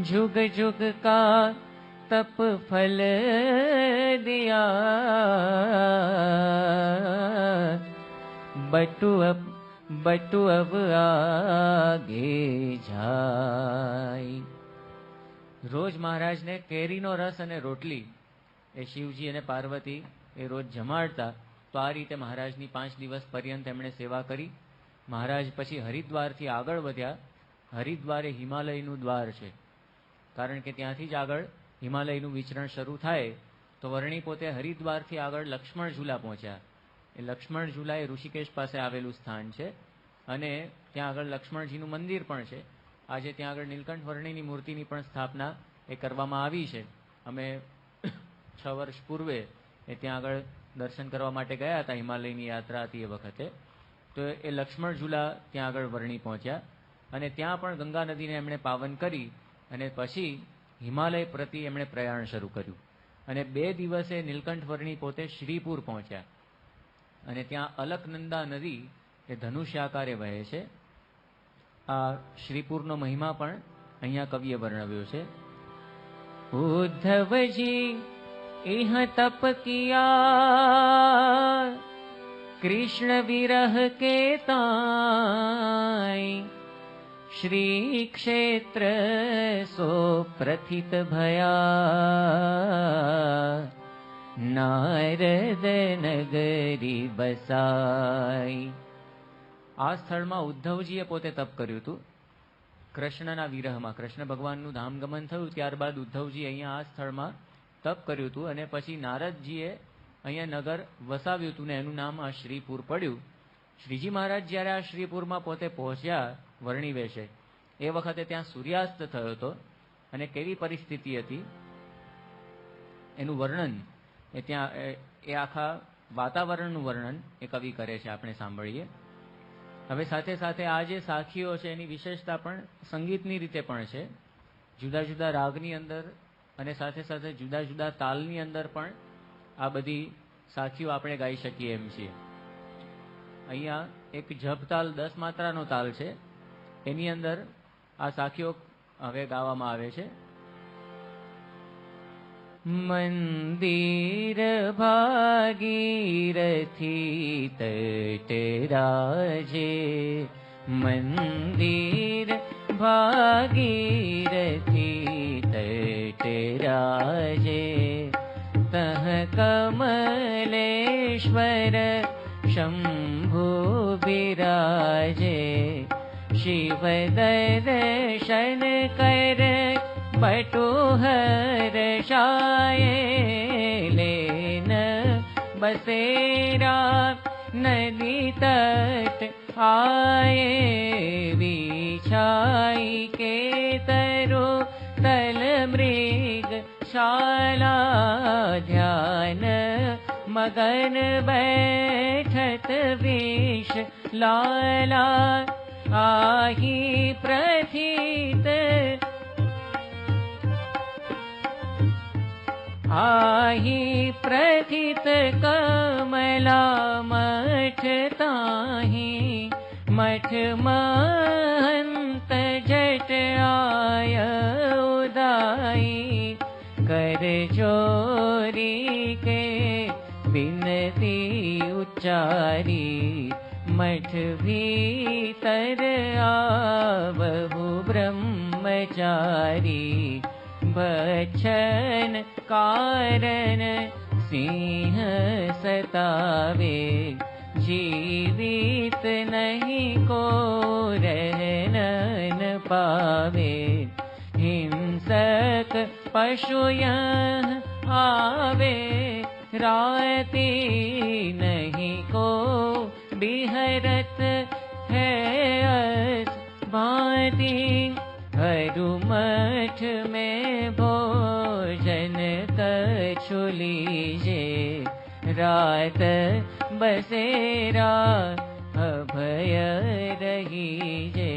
जुग जुग का तप फल दिया बटु अब आगे જાય. રોજ મહારાજને કેરીનો રસ અને રોટલી એ શિવજી અને પાર્વતી એ રોજ જમાડતા. તો આ રીતે મહારાજની 5 દિવસ પર્યંત એમણે સેવા કરી. મહારાજ પછી હરિદ્વારથી આગળ વધ્યા. હરિદ્વાર એ હિમાલયનું દ્વાર છે, કારણ કે ત્યાંથી જ આગળ હિમાલયનું વિચરણ શરૂ થાય. તો વર્ણી પોતે હરિદ્વારથી આગળ લક્ષ્મણ ઝૂલા પહોંચ્યા. એ લક્ષ્મણ ઝૂલા એ ઋષિકેશ પાસે આવેલું સ્થાન છે અને ત્યાં આગળ લક્ષ્મણજીનું મંદિર પણ છે. આજે ત્યાં આગળ નીલકંઠ વર્ણીની મૂર્તિની પણ સ્થાપના એ કરવામાં આવી છે. અમે 6 વર્ષ પૂર્વે એ ત્યાં આગળ દર્શન કરવા માટે ગયા હતા. હિમાલયની યાત્રા હતી એ વખતે. તો એ લક્ષ્મણ ઝૂલા ત્યાં આગળ વર્ણી પહોંચ્યા અને ત્યાં પણ ગંગા નદીને એમણે પાવન કરી અને પછી હિમાલય પ્રતિ એમણે પ્રયાણ શરૂ કર્યું. અને 2 દિવસે નીલકંઠ વર્ણી પોતે શ્રીપુર પહોંચ્યા અને ત્યાં અલકનંદા નદી એ ધનુષ્યાકારે વહે છે. આ શ્રીપુરનો મહિમા પણ અહીંયા કવિએ વર્ણવ્યો છે. ઉદ્ધવજી ઇહ તપ કિયા કૃષ્ણ વિરહ કે તાય श्री क्षेत्र सो प्रथित भया नारद नगरी बसाई. આ સ્થળમાં ઉદ્ધવજીએ પોતે તપ કર્યું હતું કૃષ્ણના વિરહમાં. કૃષ્ણ ભગવાનનું ધામગમન થયું ત્યારબાદ ઉદ્ધવજી અહીંયા આ સ્થળમાં તપ કર્યું હતું અને પછી નારદજીએ અહીંયા નગર વસાવ્યું હતું ને એનું નામ આ શ્રીપુર પડ્યું. શ્રીજી મહારાજ જ્યારે આ શ્રીપુરમાં પોતે પહોંચ્યા વર્ણી વેશે, એ વખતે ત્યાં સૂર્યાસ્ત થયો હતો અને કેવી પરિસ્થિતિ હતી એનું વર્ણન એ ત્યાં એ આખા વાતાવરણનું વર્ણન એ કવિ કરે છે. આપણે સાંભળીએ. હવે સાથે સાથે આ જે સાખીઓ છે એની વિશેષતા પણ સંગીતની રીતે પણ છે. જુદા જુદા રાગની અંદર અને સાથે સાથે જુદા જુદા તાલની અંદર પણ આ બધી સાખીઓ આપણે ગાઈ શકીએ એમ છીએ. અહીંયા એક જપ તાલ 10 માત્રાનો તાલ છે, એની અંદર આ સાખીઓ હવે ગાવામાં આવે છે. મંદિર ભાગીરથી તટ રાજે મંદિર ભાગીરથી તટ રાજે તહ કમલેશ્વર शंभु विराजे शिव दर्शन कर बटु हर्षाये लेन बसेरा नदी तट आए विछाई के तरो तल मृग शाला ध्यान मगन बैठत विष लाला आही प्रथित कमला मठ ताही मठ महंत जट आय उदाई कर चोरी के बिनती उच्चारी मठ भीतर आवहु ब्रह्मचारी भक्षण कारण सिंह सतावे जीवित नहीं को रहन न पावे हिंसक पशु यह आवे राती नहीं को बिहरत है अस भांति हरु मठ में भोजन कछु लीजे रात बसेरा अभय रहीजे.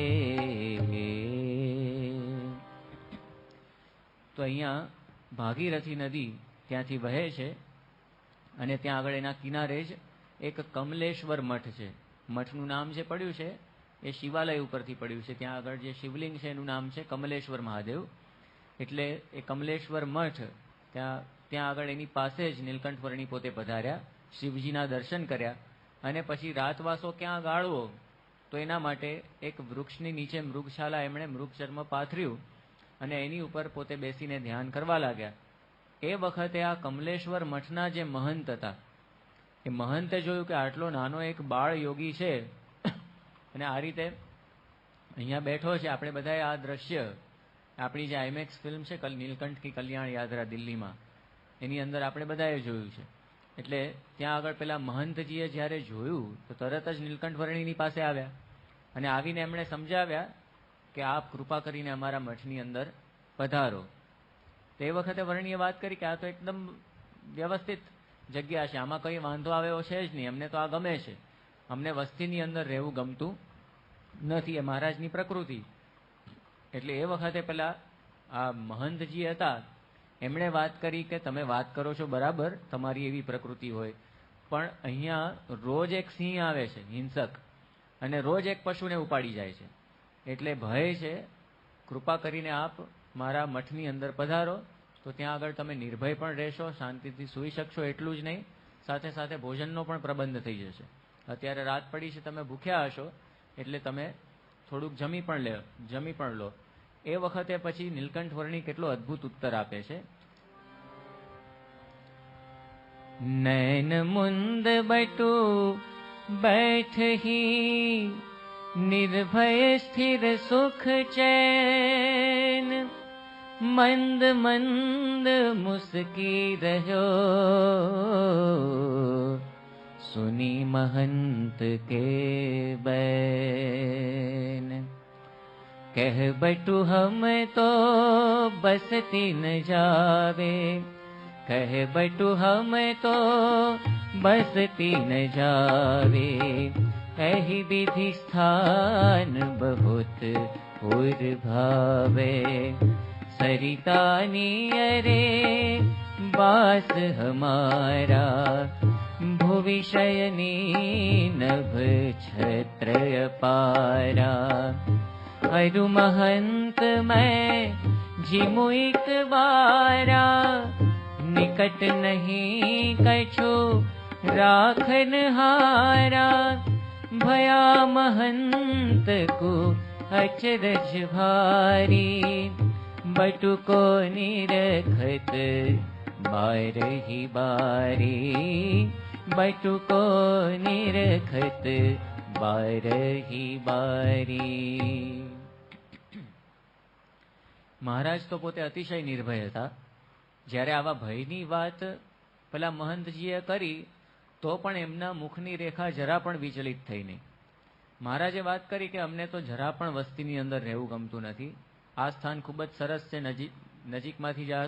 તો અહીંયા ભાગીરથી નદી ત્યાંથી વહે છે અને ત્યાં આગળ એના કિનારે જ એક કમલેશ્વર મઠ છે. મઠનું નામ જે પડ્યું છે એ શિવાલય ઉપરથી પડ્યું છે. ત્યાં આગળ જે શિવલિંગ છે એનું નામ છે કમલેશ્વર મહાદેવ. એટલે એ કમલેશ્વર મઠ ત્યાં આગળ એની પાસે જ નીલકંઠ વર્ણી પોતે પધાર્યા, શિવજીના દર્શન કર્યા અને પછી રાતવાસો ક્યાં ગાળવો તો એના માટે એક વૃક્ષની નીચે મૃગશાલા એમણે મૃગચર્મ પાથર્યું અને એની ઉપર પોતે બેસીને ધ્યાન કરવા લાગ્યા. એ વખતે આ કમલેશ્વર મઠના જે મહંત હતા એ મહંતે જોયું કે આટલો નાનો એક બાળ યોગી છે અને આ રીતે અહીંયા બેઠો છે. આપણે બધાએ આ દ્રશ્ય આપણી જે આઈમેક્સ ફિલ્મ છે નીલકંઠ કી કલ્યાણ યાત્રા દિલ્હીમાં એની અંદર આપણે બધાએ જોયું છે. એટલે ત્યાં આગળ પેલા મહંતજીએ જ્યારે જોયું તો તરત જ નીલકંઠ વર્ણીની પાસે આવ્યા અને આવીને એમણે સમજાવ્યા કે આપ કૃપા કરીને અમારા મઠની અંદર પધારો. તે વખતે વર્ણીએ વાત કરી કે આ તો એકદમ વ્યવસ્થિત જગ્યા છે, આમાં કંઈ વાંધો આવ્યો છે જ નહીં, અમને તો આ ગમે છે, અમને વસ્તીની અંદર રહેવું ગમતું નથી, એ મહારાજની પ્રકૃતિ. એટલે એ વખતે પેલા આ મહંતજી હતા એમણે વાત કરી કે તમે વાત કરો છો બરાબર, તમારી એવી પ્રકૃતિ હોય, પણ અહીંયા રોજ એક સિંહ આવે છે હિંસક અને રોજ એક પશુને ઉપાડી જાય છે, એટલે ભય છે, કૃપા કરીને આપ મારા મઠની અંદર પધારો તો ત્યાં આગળ તમે નિર્ભય પણ રહેશો, શાંતિથી સૂઈ શકશો. એટલું જ નહીં, સાથે સાથે ભોજનનો પણ પ્રબંધ થઈ જશે. અત્યારે રાત પડી છે, તમે ભૂખ્યા હશો એટલે તમે થોડુંક જમી પણ લો. એ વખતે પછી નીલકંઠ વર્ણી કેટલો અદ્ભુત ઉત્તર આપે છે. નૈન મુંદ બટુ बैठही निर्भय स्थिर सुख चैन मंद मंद मुस्की रहो सुनी महंत के बैन कह बटु हम तो बसती न जावे कह बटु हम तो बसती न जावे एहि विधि स्थान बहुत उर भावे सरितानी अरे बास हमारा भुविषयनी नभ छत्र पारा अरु महंत मैं जिमुक बारा निकट नहीं कछु राखन हारा भया महंत को अचरज भारी बटु को निरखत बारही बारी बटु को निरखत बारही बारी. મહારાજ તો પોતે અતિશય નિર્ભય હતા. જ્યારે આવા ભયની વાત પેલા મહંતજીએ કરી તો પણ એમના મુખની રેખા જરા પણ વિચલિત થઈ નહીં. મહારાજે વાત કરી કે અમને તો જરા પણ વસ્તીની અંદર રહેવું ગમતું નથી. આ સ્થાન ખૂબ જ સરસ છે, નજીકમાંથી જ આ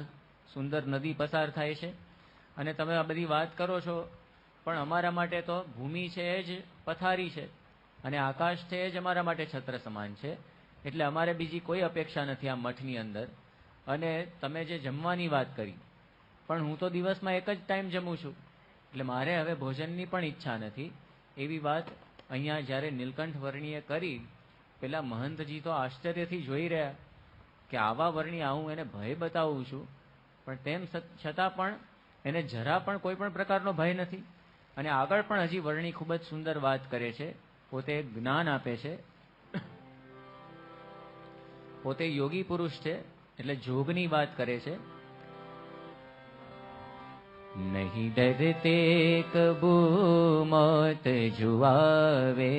સુંદર નદી પસાર થાય છે અને તમે આ બધી વાત કરો છો, પણ અમારા માટે તો ભૂમિ છે એ જ પથારી છે અને આકાશ છે એ જ અમારા માટે છત્ર સમાન છે, એટલે અમારે બીજી કોઈ અપેક્ષા નથી આ મઠની અંદર. અને તમે જે જમવાની વાત કરી, પણ હું તો દિવસમાં એક જ ટાઈમ જમું છું, એટલે મારે હવે ભોજનની પણ ઈચ્છા નથી. એવી વાત અહીંયા જ્યારે નીલકંઠ વર્ણીએ કરી, પેલા મહંતજી તો આશ્ચર્યથી જોઈ રહ્યા કે આવા વર્ણી હું એને ભય બતાવું છું, પણ તેમ છતાં પણ એને જરા પણ કોઈ પણ પ્રકારનો ભય નથી. અને આગળ પણ હજી વર્ણી ખૂબ જ સુંદર વાત કરે છે, પોતે જ્ઞાન આપે છે. પોતે યોગી પુરુષ છે એટલે જોગની વાત કરે છે. નહીં ડરતે કબુ મોત જુઆવે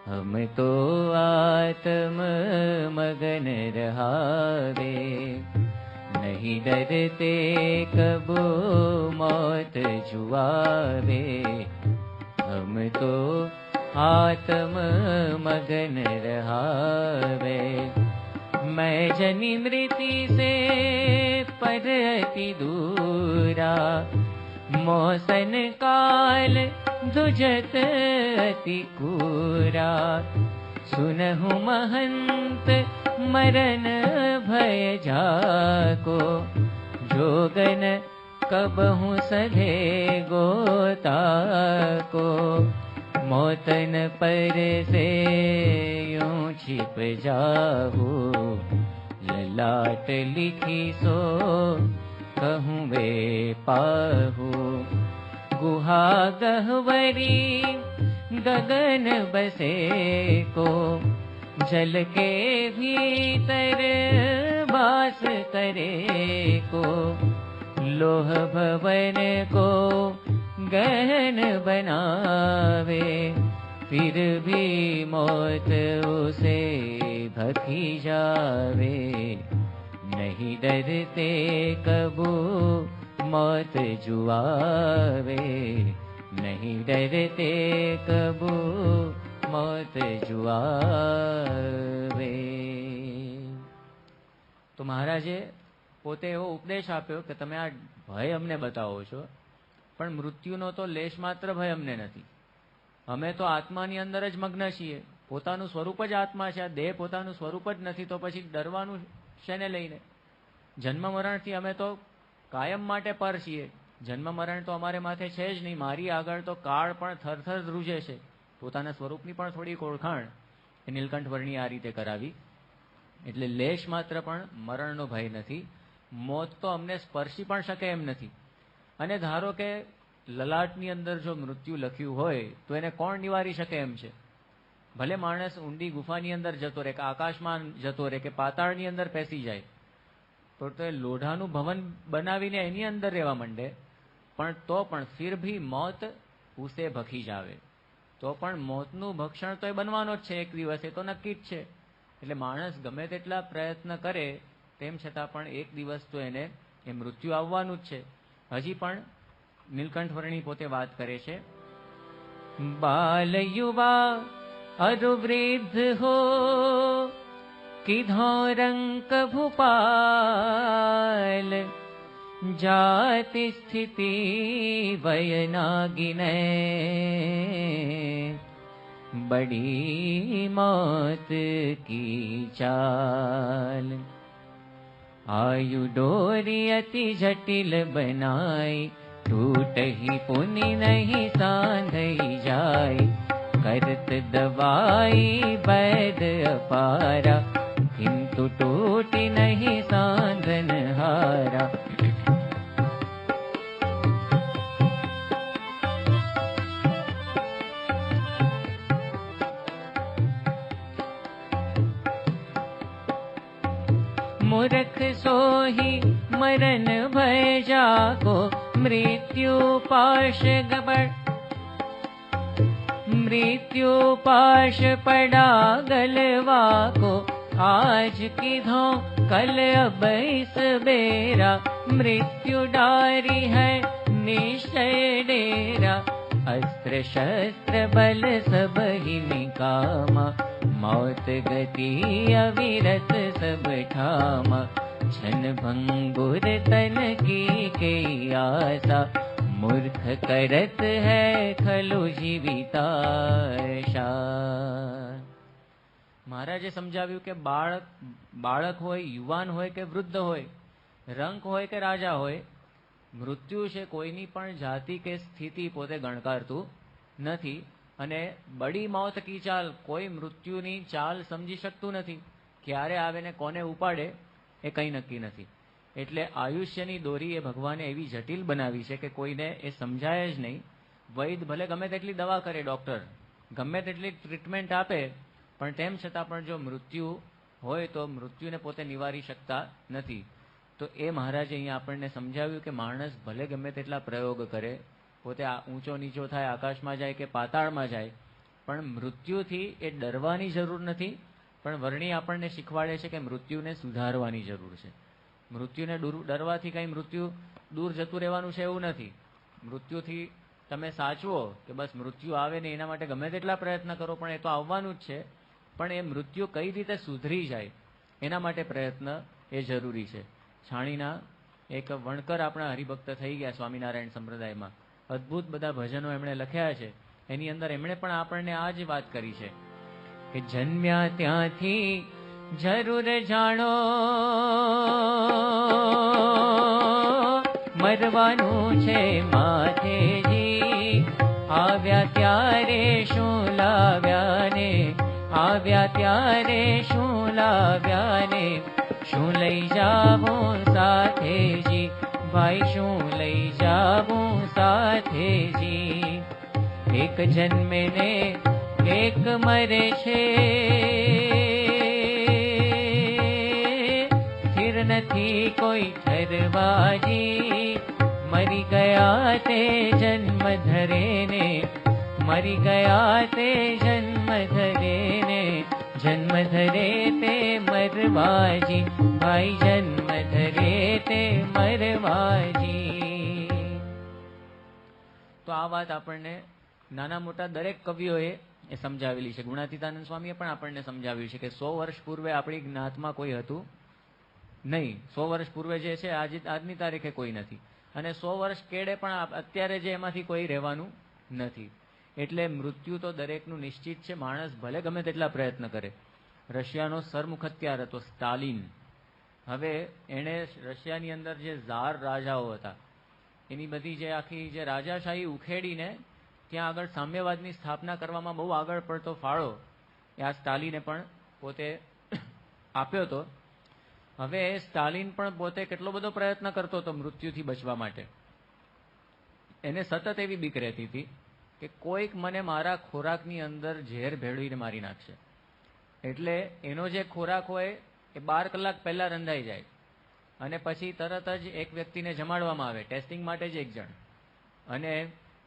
હમ તો આત્મ મગન રહાવે નહીં ડરતે કબુ મોત જુઆવે હમ તો આત્મ મગન રહાવે मैं जनी मृति से पर अति दूरा मौसन काल दुजत अति कूरा सुनहु महंत मरण भय जाको, जोगन कबहु सधे गोता को। मौतन पर से यूं छिप जाहू, ललाट लिखी सो कहूँ वे पाहू। गुहा गहवरी गगन बसे को, जल के भीतर वास करे को। लोह भवन को गहन बनावे, फिर भी मौत उसे भखी जावे। नहीं डरते कबू मौत जुआवे, नहीं डरते कबू मौत जुआवे। तो महाराजे પોતે એવો ઉપદેશ આપ્યો કે તમે આ ભય અમને બતાવો છો, પણ મૃત્યુનો તો લેશ માત્ર ભય અમને નથી. અમે તો આત્માની અંદર જ મગ્ન છીએ. પોતાનું સ્વરૂપ જ આત્મા છે. આ દેહ પોતાનું સ્વરૂપ જ નથી, તો પછી ડરવાનું શેને લઈને? જન્મ મરણથી અમે તો કાયમ માટે પર છીએ. જન્મ મરણ તો અમારે માથે છે જ નહીં. મારી આગળ તો કાળ પણ થરથર ધ્રુજે છે. પોતાના સ્વરૂપની પણ થોડીક ઓળખાણ એ નીલકંઠ વર્ણી આ રીતે કરાવી. એટલે લેશ માત્ર પણ મરણનો ભય નથી. મોત તો અમને સ્પર્શી પણ શકે એમ નથી. અને ધારો કે લલાટની અંદર જો મૃત્યુ લખ્યું હોય તો એને કોણ નિવારી શકે એમ છે? ભલે માણસ ઊંડી ગુફાની અંદર જતો રહે, કે આકાશમાં જતો રહે, કે પાતાળની અંદર પેસી જાય, તો એ લોઢાનું ભવન બનાવીને એની અંદર રહેવા માંડે, પણ તો પણ ફિર ભી મોત ઉસે ભખી જાવે. તો પણ મોતનું ભક્ષણ તો એ બનવાનો જ છે એક દિવસ, એ તો નક્કી જ છે. એટલે માણસ ગમે તેટલા પ્રયત્ન કરે તેમ છતાં પણ એક દિવસ તો એને એ મૃત્યુ આવવાનું જ છે. હજી પણ નીલકંઠ વર્ણી પોતે વાત કરે છે, બાલ યુવા અરુવૃદ્ધ હો કિધો રંક ભૂપાલ, જાતિ સ્થિતિ વય નાગિને बड़ी मौत की चाल। आयु डोरी अति जटिल बनाई, टूट ही पुनि नहीं सांधई जाय। करत दवाई वैद अपारा, किंतु टूटी नहीं सांधन हारा। मूर्ख सोही मरण भय जाको, मृत्यु पाश गबड़ मृत्यु पाश पड़ा गलवा को। आज किधो कल अब इस बेरा, मृत्यु डारी है निश्चय डेरा। अस्त्र शस्त्र बल सब ही निकामा, मौत गति अविरत सब ठामा। छन भंगुर तन की आशा, मूर्ख करत है खलु जीविताशा। મહારાજે સમજાવ્યું કે બાળક હોય, યુવાન હોય કે વૃદ્ધ હોય, રંક હોય કે રાજા હોય, મૃત્યુ છે કોઈની પણ જાતિ કે સ્થિતિ પોતે ગણકારતું નથી. અને બડી મોત કી ચાલ, કોઈ મૃત્યુની ચાલ સમજી શકતું નથી. ક્યારે આવે ને કોને ઉપાડે એ કંઈ નક્કી નથી. એટલે આયુષ્યની દોરી એ ભગવાને એવી જટિલ બનાવી છે કે કોઈને એ સમજાય જ નહીં. વૈદ ભલે ગમે તેટલી દવા કરે, ડૉક્ટર ગમે તેટલી ટ્રીટમેન્ટ આપે, પણ તેમ છતાં પણ જો મૃત્યુ હોય તો મૃત્યુને પોતે નિવારી શકતા નથી. તો એ મહારાજે અહીંયા આપણને સમજાવ્યું કે માણસ ભલે ગમે તેટલા પ્રયોગ કરે, પોતે ઊંચો નીચો થાય, આકાશમાં જાય કે પાતાળમાં જાય, પણ મૃત્યુથી એ ડરવાની જરૂર નથી. પણ વર્ણી આપણને શીખવાડે છે કે મૃત્યુને સુધારવાની જરૂર છે. મૃત્યુને ડરવાથી કંઈ મૃત્યુ દૂર જતું રહેવાનું છે એવું નથી. મૃત્યુથી તમે સાચવો કે બસ મૃત્યુ આવે ને એના માટે ગમે તેટલા પ્રયત્ન કરો, પણ એ તો આવવાનું જ છે. પણ એ મૃત્યુ કઈ રીતે સુધરી જાય એના માટે પ્રયત્ન એ જરૂરી છે. છાણીના એક વણકર આપણા હરિભક્ત થઈ ગયા સ્વામિનારાયણ સંપ્રદાયમાં, અદ્ભુત બધા ભજનો એમણે લખ્યા છે. એની અંદર એમણે પણ આપણને આ જ વાત કરી છે કે જન્મ્યા ત્યાંથી જરૂર જાણો મરવાનું છે માથેજી, આવ્યા ત્યારે શું લાવ્યા ને, આવ્યા ત્યારે શું લાવ્યા ને, શું લઈ જાવું સાથેજી, ભાઈ શું લઈ જાવું સાથેજી. એક જન્મે ને એક મરે છે, સ્થિર નથી કોઈ ઠરવાજી. મરી ગયા તે જન્મ ધરે ને, મરી ગયા તે જન્મ ધરે ને, જન્મ ધરે તે મરવાજી, ભાઈ જન્મ ધરે તે મરવાજી. તો આ વાત આપણને નાના મોટા દરેક કવિઓએ એ સમજાવેલી છે. ગુણાતીતાનંદ સ્વામીએ પણ આપણને સમજાવ્યું છે કે 100 વર્ષ પૂર્વે આપણી જ્ઞાતમાં કોઈ હતું નહીં. 100 વર્ષ પૂર્વે જે છે આજની તારીખે કોઈ નથી, અને 100 વર્ષ કેડે પણ અત્યારે જે એમાંથી કોઈ રહેવાનું નથી. એટલે મૃત્યુ તો દરેકનું નિશ્ચિત છે, માણસ ભલે ગમે તેટલા પ્રયત્ન કરે. રશિયાનો સરમુખ હત્યાર હતો સ્ટાલિન. હવે એણે રશિયાની અંદર જે ઝાર રાજાઓ હતા એની બધી જે આખી જે રાજાશાહી ઉખેડીને ત્યાં આગળ સામ્યવાદની સ્થાપના કરવામાં બહુ આગળ પડતો ફાળો એ આ સ્ટાલિને પણ પોતે આપ્યો હતો. હવે સ્ટાલિન પણ પોતે કેટલો બધો પ્રયત્ન કરતો હતો મૃત્યુથી બચવા માટે. એને સતત એવી બીક રહેતી હતી કે કોઈક મને મારા ખોરાકની અંદર ઝેર ભેળવીને મારી નાખશે. એટલે એનો જે ખોરાક હોય એ 12 કલાક પહેલા રંધાઈ જાય અને પછી તરત જ એક વ્યક્તિને જમાડવામાં આવે, ટેસ્ટિંગ માટે જ એક જણ, અને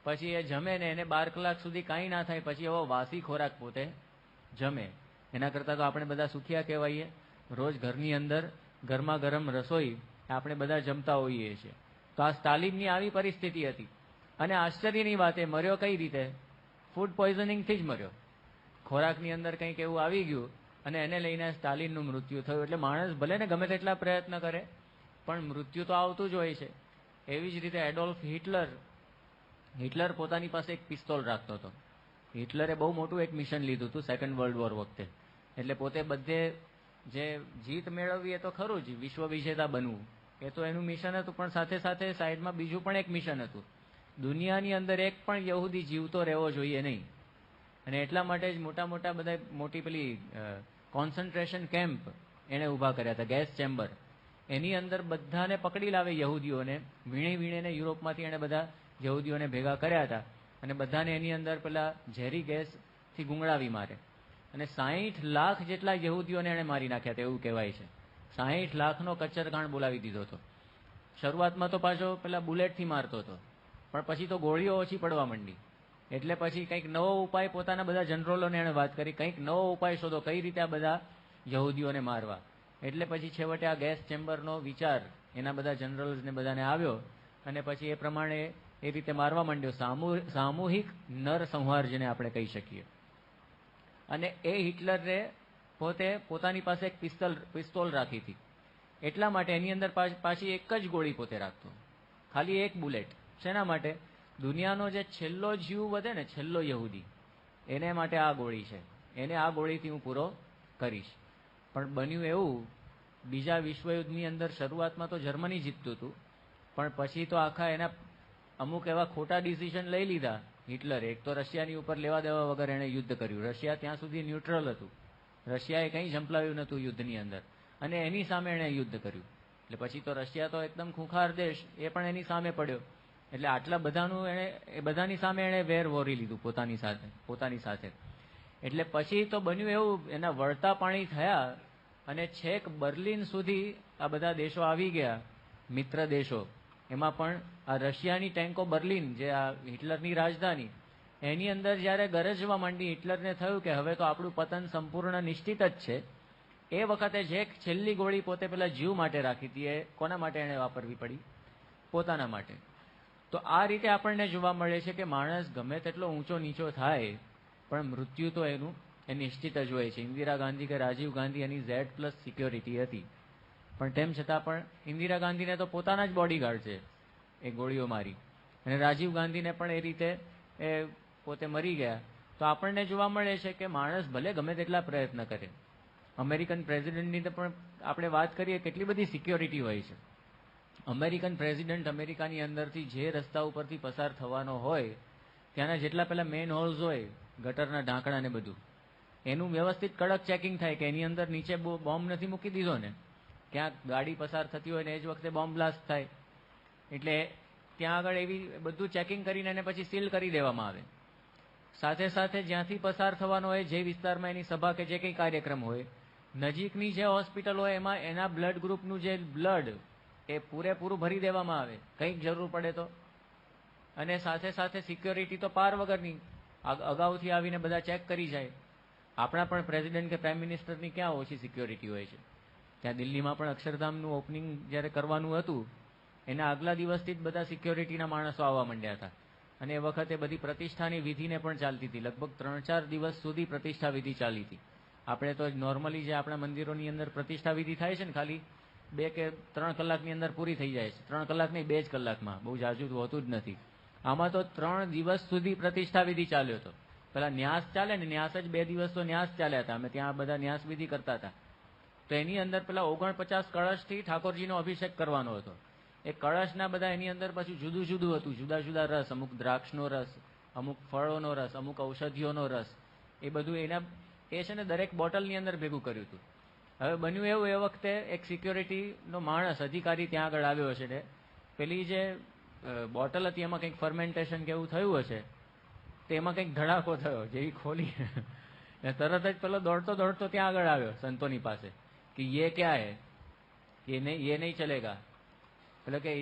પછી એ જમે ને એને 12 કલાક સુધી કાંઈ ના થાય પછી એવો વાસી ખોરાક પોતે જમે. એના કરતાં તો આપણે બધા સુખિયા કહેવાઈએ. રોજ ઘરની અંદર ગરમા ગરમ રસોઈ આપણે બધા જમતા હોઈએ છીએ. તો આ સ્ટાલિનની આવી પરિસ્થિતિ હતી. અને આશ્ચર્યની વાત, એ મર્યો કઈ રીતે? ફૂડ પોઈઝનિંગથી જ મર્યો. ખોરાકની અંદર કંઈક એવું આવી ગયું અને એને લઈને સ્ટાલિનનું મૃત્યુ થયું. એટલે માણસ ભલે ને ગમે તેટલા પ્રયત્ન કરે પણ મૃત્યુ તો આવતું જ હોય છે. એવી જ રીતે એડોલ્ફ હિટલર પોતાની પાસે એક પિસ્તોલ રાખતો હતો. હિટલરે બહુ મોટું એક મિશન લીધું હતું સેકન્ડ વર્લ્ડ વોર વખતે. એટલે પોતે બધે જે જીત મેળવવી એ તો ખરું જ, વિશ્વ વિજેતા બનવું એ તો એનું મિશન હતું, પણ સાથે સાથે સાઈડમાં બીજું પણ એક મિશન હતું. દુનિયાની અંદર એક પણ યહૂદી જીવતો રહેવો જોઈએ નહીં. અને એટલા માટે જ મોટા મોટા બધા મોટી પેલી કોન્સન્ટ્રેશન કેમ્પ એણે ઊભા કર્યા હતા, ગેસ ચેમ્બર. એની અંદર બધાને પકડી લાવે યહૂદીઓને, વીણીને યુરોપમાંથી એણે બધા યહૂદીઓને ભેગા કર્યા હતા અને બધાને એની અંદર પેલા ઝેરી ગેસથી ગુંગળાવી મારે. અને 60 લાખ જેટલા યહૂદીઓને એણે મારી નાખ્યા હતા એવું કહેવાય છે. 60 લાખનો કચ્ચરઘાણ બોલાવી દીધો હતો. શરૂઆતમાં તો પાછો પેલા બુલેટથી મારતો હતો, પણ પછી તો ગોળીઓ ઓછી પડવા માંડી. એટલે પછી કંઈક નવો ઉપાય, પોતાના બધા જનરલોને એણે વાત કરી, કંઈક નવો ઉપાય શોધો કઈ રીતે આ બધા યહૂદીઓને મારવા. એટલે પછી છેવટે આ ગેસ ચેમ્બરનો વિચાર એના બધા જનરલ્સને બધાને આવ્યો અને પછી એ પ્રમાણે એ રીતે મારવા માંડ્યો. સામૂહિક નરસંહાર જેને આપણે કહી શકીએ. અને એ હિટલરે પોતે પોતાની પાસે એક પિસ્તોલ રાખી હતી. એટલા માટે એની અંદર પાછી એક જ ગોળી પોતે રાખતો, ખાલી એક બુલેટ. શેના માટે? દુનિયાનો જે છેલ્લો જીવ વધે ને, છેલ્લો યહૂદી, એને માટે આ ગોળી છે, એને આ ગોળીથી હું પૂરો કરીશ. પણ બન્યું એવું, બીજા વિશ્વયુદ્ધની અંદર શરૂઆતમાં તો જર્મની જીતતું હતું, પણ પછી તો આખા એના અમુક એવા ખોટા ડિસિઝન લઈ લીધા હિટલરે. એક તો રશિયાની ઉપર લેવા દેવા વગર એણે યુદ્ધ કર્યું. રશિયા ત્યાં સુધી ન્યુટ્રલ હતું, રશિયાએ કંઈ ઝંપલાવ્યું નહોતું યુદ્ધની અંદર, અને એની સામે એણે યુદ્ધ કર્યું. એટલે પછી તો રશિયા તો એકદમ ખૂંખાર દેશ, એ પણ એની સામે પડ્યો. એટલે આટલા બધાનું એ બધાની સામે એણે વેર વોરી લીધું પોતાની સાથે. એટલે પછી તો બન્યું એવું, એના વળતા પાણી થયા અને છેક બર્લિન સુધી આ બધા દેશો આવી ગયા, મિત્ર દેશો. એમાં પણ આ રશિયાની ટેન્કો બર્લિન, જે આ હિટલરની રાજધાની, એની અંદર જ્યારે ગરજવા માંડી, હિટલરને થયું કે હવે તો આપણું પતન સંપૂર્ણ નિશ્ચિત જ છે. એ વખતે જે છેલ્લી ગોળી પોતે પેલા જીવ માટે રાખી હતી, એ કોના માટે એણે વાપરવી પડી? પોતાના માટે. તો આ રીતે આપણને જોવા મળે છે કે માણસ ગમે તેટલો ઊંચો નીચો થાય પણ મૃત્યુ તો એનું એ નિશ્ચિત જ હોય છે. ઇન્દિરા ગાંધી કે રાજીવ ગાંધી એની Z+ સિક્યોરિટી હતી, પણ તેમ છતાં પણ ઇન્દિરા ગાંધીને તો પોતાના જ બોડીગાર્ડ છે એ ગોળીઓ મારી, અને રાજીવ ગાંધીને પણ એ રીતે એ પોતે મરી ગયા. તો આપણને જોવા મળે છે કે માણસ ભલે ગમે તેટલા પ્રયત્ન કરે અમેરિકન પ્રેસિડેન્ટની તો પણ આપણે વાત કરીએ કેટલી બધી સિક્યોરિટી હોય છે. અમેરિકન પ્રેસિડેન્ટ અમેરિકાની અંદરથી જે રસ્તા ઉપરથી પસાર થવાનો હોય ત્યાંના જેટલા પેલા મેન હોલ્સ હોય, ગટરના ઢાંકણા ને બધું, એનું વ્યવસ્થિત કડક ચેકિંગ થાય કે એની અંદર નીચે બોમ્બ નથી મૂકી દીધો ને. ક્યાંક ગાડી પસાર થતી હોય ને એ જ વખતે બોમ્બ બ્લાસ્ટ થાય એટલે ત્યાં આગળ એવી બધું ચેકિંગ કરીને એને પછી સીલ કરી દેવામાં આવે. સાથે સાથે જ્યાંથી પસાર થવાનો હોય, જે વિસ્તારમાં એની સભા કે જે કંઈ કાર્યક્રમ હોય, નજીકની જે હોસ્પિટલ હોય એમાં એના બ્લડ ગ્રુપનું જે બ્લડ એ પૂરેપૂરું ભરી દેવામાં આવે કંઈક જરૂર પડે તો. અને સાથે સાથે સિક્યોરિટી તો પાર વગરની, અગાઉથી આવીને બધા ચેક કરી જાય. આપણા પણ પ્રેસિડેન્ટ કે પ્રાઇમ મિનિસ્ટરની ક્યાં ઓછી સિક્યોરિટી હોય છે. ત્યાં દિલ્હીમાં પણ અક્ષરધામનું ઓપનિંગ જ્યારે કરવાનું હતું એના આગલા દિવસથી જ બધા સિક્યોરિટીના માણસો આવવા માંડ્યા હતા. અને એ વખતે બધી પ્રતિષ્ઠાની વિધિને પણ ચાલતી હતી. લગભગ 3-4 દિવસ સુધી પ્રતિષ્ઠા વિધિ ચાલી હતી. આપણે તો નોર્મલી જે આપણા મંદિરોની અંદર પ્રતિષ્ઠા વિધિ થાય છે ને, ખાલી 2 કે 3 કલાકની અંદર પૂરી થઈ જાય છે. 3 કલાક નહીં, 2 જ કલાકમાં, બહુ જાજુ હોતું જ નથી. આમાં તો 3 દિવસ સુધી પ્રતિષ્ઠા વિધિ ચાલ્યો હતો. પેલા ન્યાસ ચાલે ને, ન્યાસ જ 2 દિવસ તો ન્યાસ ચાલ્યા હતા. અમે ત્યાં બધા ન્યાસ વિધિ કરતા હતા. તો એની અંદર પેલા 49 કળશથી ઠાકોરજીનો અભિષેક કરવાનો હતો. એ કળશના બધા એની અંદર પાછું જુદું જુદું હતું, જુદા જુદા રસ, અમુક દ્રાક્ષનો રસ, અમુક ફળોનો રસ, અમુક ઔષધિઓનો રસ, એ બધું એના એ છે ને દરેક બોટલની અંદર ભેગું કર્યું હતું. હવે બન્યું એવું, એ વખતે એક સિક્યોરિટીનો માણસ અધિકારી ત્યાં આગળ આવ્યો હશે ને, પેલી જે બોટલ હતી એમાં કંઈક ફર્મેન્ટેશન કે એવું થયું હશે, તો એમાં કંઈક ધડાકો થયો. જેવી ખોલી તરત જ પેલો દોડતો દોડતો ત્યાં આગળ આવ્યો સંતોની પાસે કે યે ક્યાં હે, યે નહીં ચલેગા. એટલે કે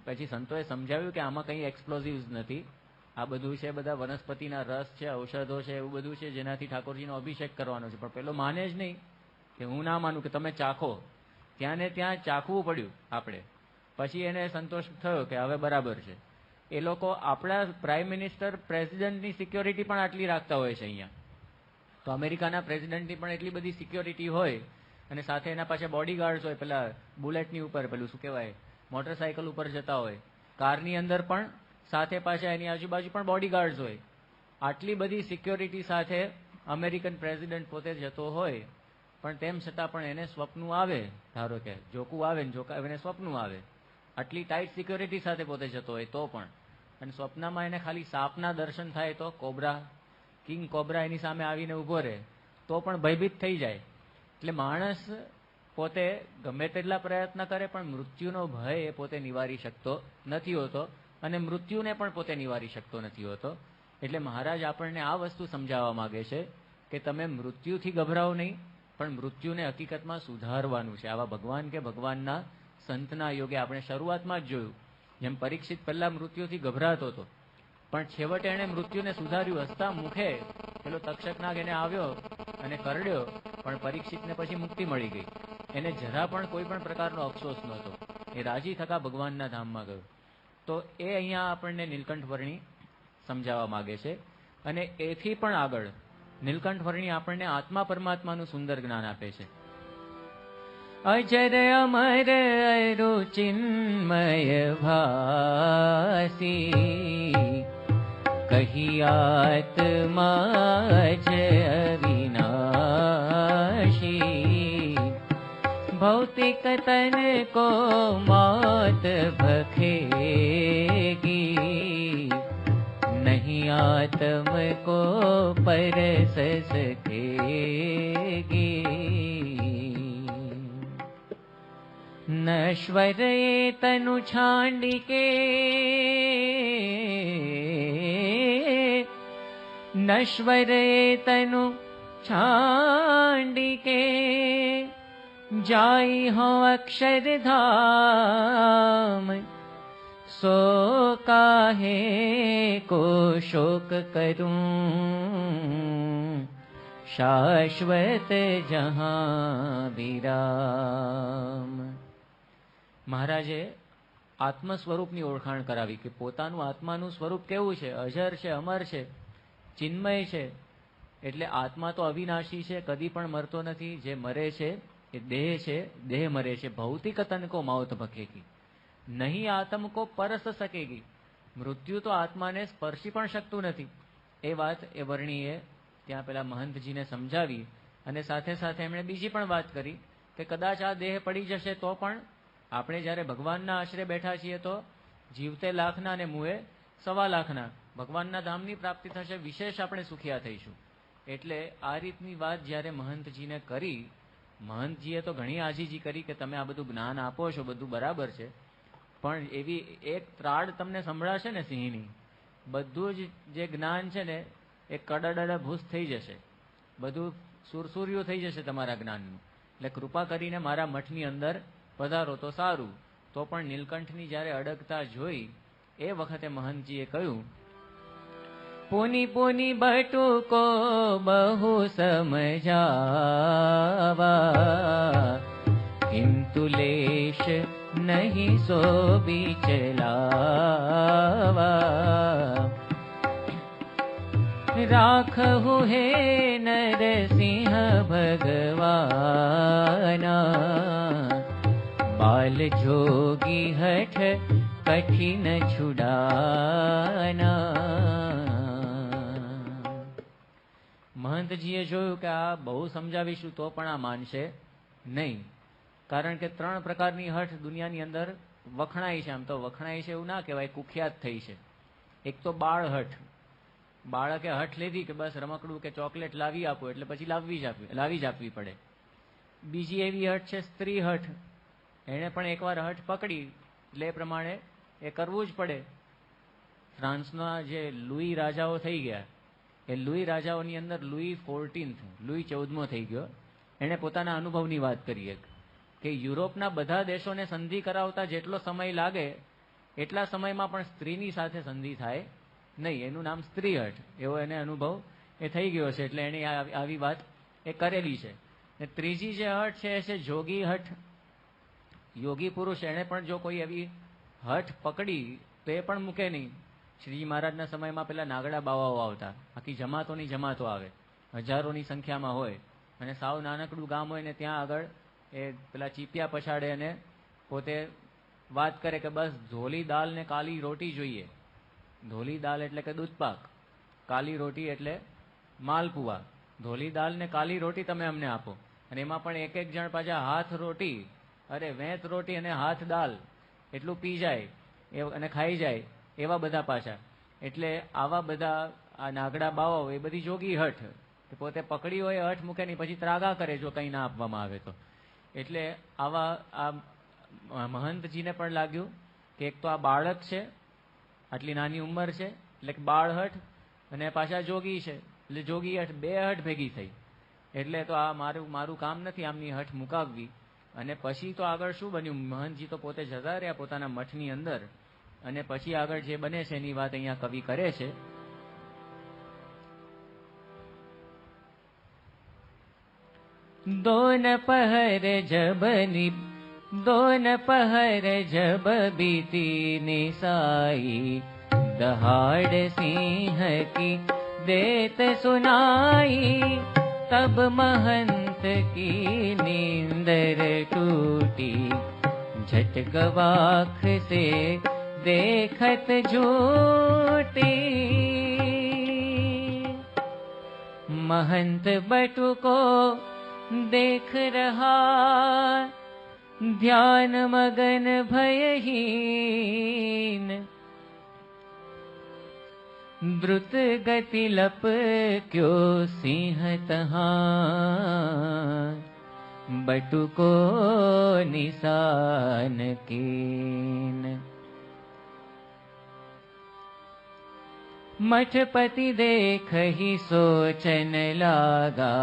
પછી સંતોએ સમજાવ્યું કે આમાં કંઈ એક્સપ્લોઝિવ્સ નથી, આ બધું છે બધા વનસ્પતિના રસ છે, ઔષધો છે, એવું બધું છે જેનાથી ઠાકોરજીનો અભિષેક કરવાનો છે. પણ પેલો માને જ નહીં કે હું ના માનું, કે તમે ચાખો. ત્યાં ને ત્યાં ચાખવું પડ્યું આપણે. પછી એને સંતોષ થયો કે હવે બરાબર છે. એ લોકો આપણા પ્રાઇમ મિનિસ્ટર પ્રેસિડેન્ટની સિક્યોરિટી પણ આટલી રાખતા હોય છે અહીંયા. તો અમેરિકાના પ્રેસિડેન્ટની પણ એટલી બધી સિક્યોરિટી હોય અને સાથે એના પાસે બોડીગાર્ડ્સ હોય. પેલા બુલેટની ઉપર પેલું શું કહેવાય, મોટરસાયકલ ઉપર જતા હોય, કારની અંદર પણ સાથે પાછા એની આજુબાજુ પણ બોડીગાર્ડ્સ હોય. આટલી બધી સિક્યોરિટી સાથે અમેરિકન પ્રેસિડેન્ટ પોતે જતો હોય, પણ તેમ છતાં પણ એને સ્વપ્નું આવે, ધારો કે જોકું આવે ને એને સ્વપ્નું આવે, આટલી ટાઈટ સિક્યોરિટી સાથે પોતે જતો હોય તો પણ, અને સ્વપ્નમાં એને ખાલી સાપના દર્શન થાય તો, કોબરા, કિંગ કોબરા એની સામે આવીને ઊભો રહે તો પણ ભયભીત થઈ જાય. એટલે માણસ પોતે ગમે તેટલા પ્રયત્ન કરે પણ મૃત્યુનો ભય એ પોતે નિવારી શકતો નથી હોતો, અને મૃત્યુને પણ પોતે નિવારી શકતો નથી હોતો. એટલે મહારાજ આપણને આ વસ્તુ સમજાવવા માંગે છે કે તમે મૃત્યુથી ગભરાઓ નહીં, પણ મૃત્યુને હકીકતમાં સુધારવાનું છે. આવા ભગવાન કે ભગવાનના સંતના યોગે આપણે શરૂઆતમાં જ જોયું, જેમ પરીક્ષિત પહેલા મૃત્યુથી ગભરાતો હતો, પણ છેવટે એણે મૃત્યુને સુધાર્યું. હસતા મુખે પેલો તક્ષકનાગ એને આવ્યો અને કરડ્યો, પણ પરીક્ષિતને પછી મુક્તિ મળી ગઈ. એને જરા પણ કોઈ પણ પ્રકારનો અફસોસ નહોતો. એ રાજી થતા ભગવાનના ધામમાં ગયો. તો એ અહીંયા આપણને નીલકંઠ વર્ણી સમજાવવા માગે છે. અને એથી પણ આગળ નીલકંઠ વર્ણી આપણને આત્મા પરમાત્માનું સુંદર જ્ઞાન આપે છે. અજર અમર અરુ ચિન્મય ભાસી, કહી આત્મા જ અવિનાશી, ભૌતિક તન કો મૌત ભખેગી, નહીં આત્મ કો પરસ સકેગી. નશ્વર તનુ છાંડિકે, નશ્વર તનુ છાંડિકે, जाई हो अक्षरधाम, सो काहे को शोक करूं, शाश्वत जहां विराम. મહારાજે આત્મ સ્વરૂપની ઓળખાણ કરાવી કે પોતાનું આત્માનું સ્વરૂપ કેવું છે, અજર છે, અમર છે, ચિન્મય છે. એટલે આત્મા તો અવિનાશી છે, કદી પણ મરતો નથી. જે મરે છે એ દેહ છે, દેહ મરે છે. ભૌતિક તન કો મૌત ભખેગી, નહીં આત્મ કો પરસ સકેગી. મૃત્યુ તો આત્માને સ્પર્શી પણ શકતું નથી. એ વાત એ વર્ણીએ ત્યાં પેલા મહંતજીને સમજાવી અને સાથે સાથે એમણે બીજી પણ વાત કરી કે કદાચ આ દેહ પડી જશે તો પણ આપણે જ્યારે ભગવાનના આશરે બેઠા છીએ તો જીવતે લાખના અને મુએ 1.25 લાખના ભગવાનના ધામની પ્રાપ્તિ થશે, વિશેષ આપણે સુખિયા થઈશું. એટલે આ રીતની વાત જ્યારે મહંતજીને કરી, મહંતજીએ તો ઘણી આજીજી કરી કે તમે આ બધું જ્ઞાન આપો છો, બધું બરાબર છે, પણ એવી એક ત્રાડ તમને સંભળાશે ને સિંહની, બધું જ જે જ્ઞાન છે ને એ કડડડ ભૂસ થઈ જશે, બધું સુરસુર્યું થઈ જશે તમારા જ્ઞાનનું. એટલે કૃપા કરીને મારા મઠની અંદર પધારો તો સારું. તો પણ નીલકંઠની જ્યારે અડગતા જોઈ એ વખતે મહંતજીએ કહ્યું, પુની પુની બટુકો બહુ સમજાવા, કિંતુ લેશ નહીં સો બિચલાવા, રાખહુ હે નરસિંહ ભગવાના, બાલ જોગી હઠ કઠિન છુડાના. મહંતજીએ જોયું કે આ બહુ સમજાવીશું તો પણ આ માનશે નહીં, કારણ કે 3 પ્રકારની હઠ દુનિયાની અંદર વખણાય છે. આમ તો વખણાય છે એવું ના કહેવાય, કુખ્યાત થઈ છે. એક તો બાળ હઠ, બાળકે હઠ લીધી કે બસ રમકડું કે ચોકલેટ લાવી આપો એટલે પછી લાવી જ આપવી પડે. બીજી એવી હઠ છે સ્ત્રી હઠ, એણે પણ એકવાર હઠ પકડી એટલે એ પ્રમાણે એ કરવું જ પડે. ફ્રાન્સના જે લુઈ રાજાઓ થઈ ગયા, એ લુઈ રાજાઓની અંદર લુઈ 14th, લુઈ 14મો થઈ ગયો. એણે પોતાના અનુભવની વાત કરી કે યુરોપના બધા દેશોને સંધિ કરાવતા જેટલો સમય લાગે એટલા સમયમાં પણ સ્ત્રીની સાથે સંધિ થાય નહીં. એનું નામ સ્ત્રી હઠ, એવો એને અનુભવ એ થઈ ગયો છે, એટલે એણે આવી વાત એ કરેલી છે. ને ત્રીજી જે હઠ છે એ છે જોગી હઠ. યોગી પુરુષ એણે પણ જો કોઈ એવી હઠ પકડી તો એ પણ મૂકે નહીં. શ્રીજી મહારાજના સમયમાં પેલા નાગડા બાવાઓ આવતા, આખી જમાતોની જમાતો આવે, હજારોની સંખ્યામાં હોય, અને સાવ નાનકડું ગામ હોય ને ત્યાં આગળ એ પેલા ચીપિયા પછાડે અને પોતે વાત કરે કે બસ ધોલી દાલ ને કાલી રોટી જોઈએ. ધોલી દાલ એટલે કે દૂધપાક, કાલી રોટી એટલે માલપુઆ. ધોલી દાલ ને કાલી રોટી તમે અમને આપો, અને એમાં પણ એક એક જણ પાછા હાથ રોટી, અરે વેત રોટી અને હાથ દાલ એટલું પી જાય અને ખાઈ જાય એવા બધા પાછા. એટલે આવા બધા આ નાગડા બાવાઓ એ બધી જોગી હઠ, પોતે પકડી હોય હઠ મૂકે નહીં, પછી ત્રાગા કરે જો કંઈ ના આપવામાં આવે તો. એટલે આવા આ મહંતજીને પણ લાગ્યું કે એક તો આ બાળક છે, આટલી નાની ઉંમર છે એટલે કે બાળ હઠ, અને પાછા જોગી છે એટલે જોગી હઠ, 2 હઠ ભેગી થઈ. એટલે તો આ મારું કામ નથી આમની હઠ મુકાવવી. અને પછી તો આગળ શું બન્યું, મહંતજી તો પોતે જતા રહ્યા પોતાના મઠની અંદર, અને પછી આગળ જે બને છે એની વાત અહીંયા કવિ કરે છે. दोन पहर जब बीती निसाई, दहाड़ सिंह की देत सुनाई, तब महंत की नींदर टूटी, झट गवाख से देखत झूठी, महंत बटु को देख रहा, ध्यान मगन भयहीन, द्रुत गति लप क्यों सिंह तहाँ, बटु को निशान कीन। मठपति देख ही सोचन लागा,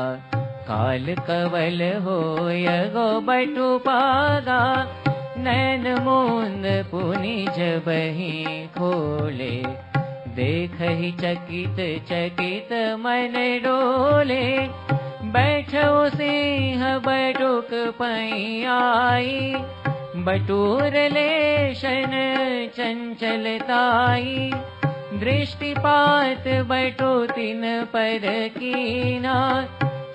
काल कवल होयगो बटु पागा, नैन मूंद पुनि जबहि खोले, देख ही चकित चकित मन डोले, बैठो सिंह बटुक पैयाई, बटूर लेशन चंचलताई, दृष्टिपात बटु तिन पर कीना,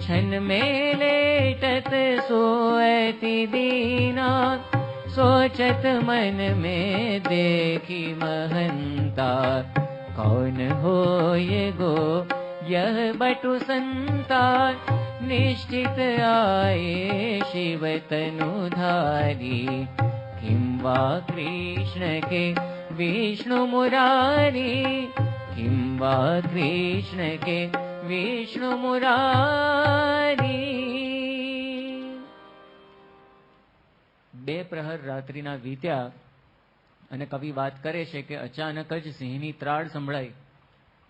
छन में लेटत सोअति दीना, सोचत मन में देखी महंता, कौन होय गो यह बटु संतान निश्चित आए शिव तनु धारी। किम वा कृष्ण के विष्णु मुरारी, किम वा कृष्ण के विष्णु मुरारी। બે પ્રહર રાત્રિના વીત્યા અને કવિ વાત કરે છે કે અચાનક જ સિંહની ત્રાડ સંભળાઈ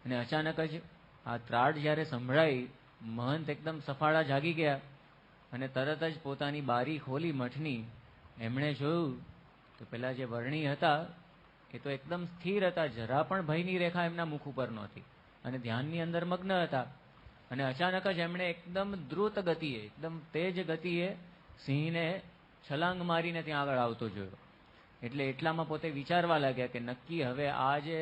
અને અચાનક જ આ ત્રાડ જ્યારે સંભળાઈ મહંત એકદમ સફાળા જાગી ગયા અને તરત જ પોતાની બારી ખોલી મઠની. એમણે જોયું તો પેલા જે વર્ણી હતા એ તો એકદમ સ્થિર હતા, જરા પણ ભયની રેખા એમના મુખ ઉપર નહોતી અને ધ્યાનની અંદર મગ્ન હતા. અને અચાનક જ એમણે એકદમ દ્રુત ગતિએ, એકદમ તેજ ગતિએ સિંહને છલાંગ મારીને ત્યાં આગળ આવતો જોયો. એટલે એટલામાં પોતે વિચારવા લાગ્યા કે નક્કી હવે આ જે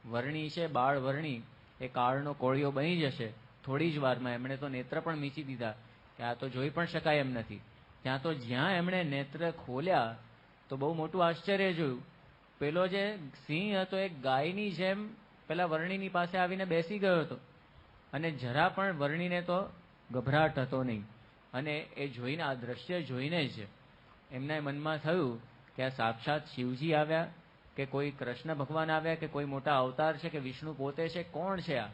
વર્ણી છે, બાળ વર્ણી, એ કાળનો કોળિયો બની જશે થોડી જ વારમાં. એમણે તો નેત્ર પણ મીચી દીધા કે આ તો જોઈ પણ શકાય એમ નથી. ત્યાં તો જ્યાં એમણે નેત્ર ખોલ્યા તો બહુ મોટું આશ્ચર્ય જોયું. પેલો જે સિંહ હતો એ ગાયની જેમ પેલા વર્ણીની પાસે આવીને બેસી ગયો હતો અને જરા પણ વર્ણીને તો ગભરાટ હતો નહીં. અને એ જોઈને, આ દ્રશ્ય જોઈને જ એમના મનમાં થયું કે આ સાક્ષાત શિવજી આવ્યા કે કોઈ કૃષ્ણ ભગવાન આવ્યા કે કોઈ મોટા અવતાર છે કે વિષ્ણુ પોતે છે, કોણ છે આ?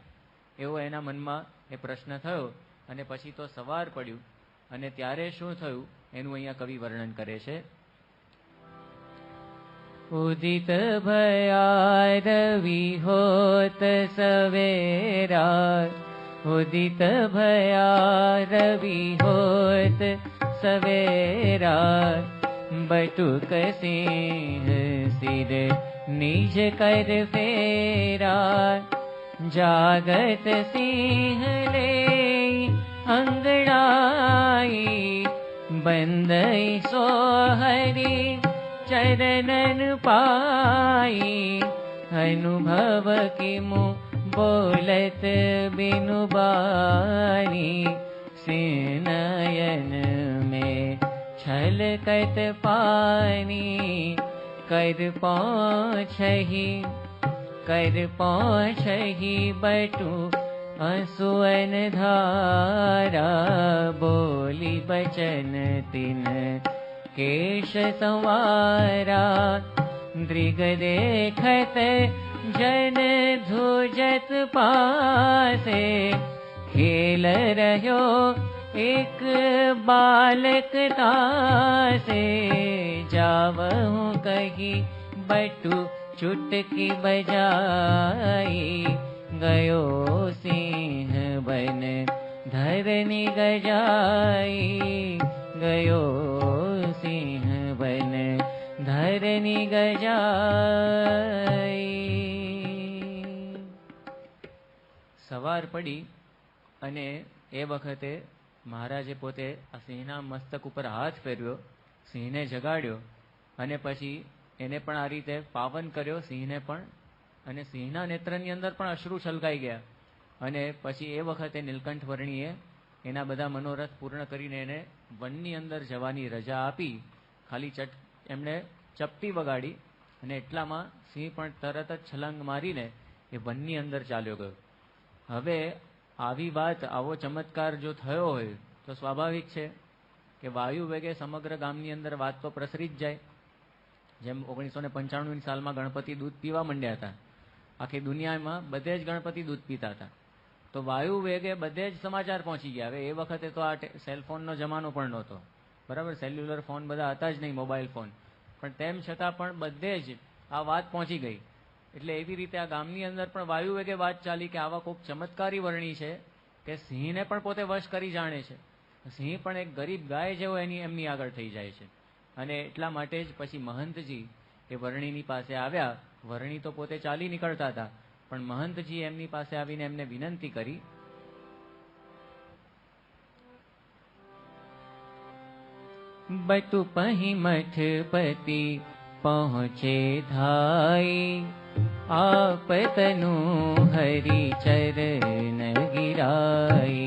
એવો એના મનમાં એ પ્રશ્ન થયો. અને પછી તો સવાર પડ્યું અને ત્યારે શું થયું એનું અહીંયા કવિ વર્ણન કરે છે. ઉદિત ભયા રવિ હોત સવેરા, ઉદિત ભયા રવિ હોત સવેરા, બટુક સિંહ સિર નિજ કર ફેરા, જાગત સિંહ લે અંગડાઈ, બંદઈ સોહરી ચરણન પાઈ, અનુભવ કિમુ બોલત બિनु બાની, સિનયન में छलकत पानी, कर पहुँचहि बटु असुअन धारा, बोली बचन तिन केश संवारा, दृग देखत जन धुजत पासे, खेल रह्यो एक बालक तासे, जावहु कही बटु चुटकी बजाई, गयो सिंह बन धरनी गजाई, गयो सिंह बन धरनी गजाई. સવાર પડી અને એ વખતે મહારાજે પોતે આ સિંહના મસ્તક ઉપર હાથ ફેરવ્યો, સિંહને જગાડ્યો અને પછી એને પણ આ રીતે પાવન કર્યો, સિંહને પણ. અને સિંહના નેત્રની અંદર પણ અશ્રુ છલકાઈ ગયા. અને પછી એ વખતે નીલકંઠ વર્ણીએ એના બધા મનોરથ પૂર્ણ કરીને એને વનની અંદર જવાની રજા આપી. ખાલી એમણે ચપટી વગાડી અને એટલામાં સિંહ પણ તરત જ છલાંગ મારીને એ વનની અંદર ચાલ્યો ગયો. હવે આવી વાત, આવો ચમત્કાર જો થયો હોય તો સ્વાભાવિક છે કે વાયુ વેગે સમગ્ર ગામની અંદર વાત તો પ્રસરી જ જાય. જેમ 1995ની સાલમાં ગણપતિ દૂધ પીવા માંડ્યા હતા, આખી દુનિયામાં બધે જ ગણપતિ દૂધ પીતા હતા, તો વાયુ વેગે બધે જ સમાચાર પહોંચી ગયા. હવે એ વખતે તો આ સેલફોનનો જમાનો પણ નહોતો, બરાબર, સેલ્યુલર ફોન બધા હતા જ નહીં, મોબાઈલ ફોન, પણ તેમ છતાં પણ બધે જ આ વાત પહોંચી ગઈ. એટલે એવી રીતે આ ગામની અંદર પણ વાયુ વેગે વાત ચાલી કે આવા કોઈક ચમત્કારી વર્ણી છે કે સિંહને પણ પોતે વશ કરી જાણે છે. સિંહ પણ એક ગરીબ ગાય જેવો એમની આગળ થઈ જાય છે. અને એટલા માટે જ પછી મહંતજી એ વર્ણીની પાસે આવ્યા. વર્ણી તો પોતે ચાલી નીકળતા હતા, પણ મહંતજી એમની પાસે આવીને એમને વિનંતી કરી, બટુ પહી મઠપતિ પહોંચે ધાઈ, आप तनु हरि चरण गिराई,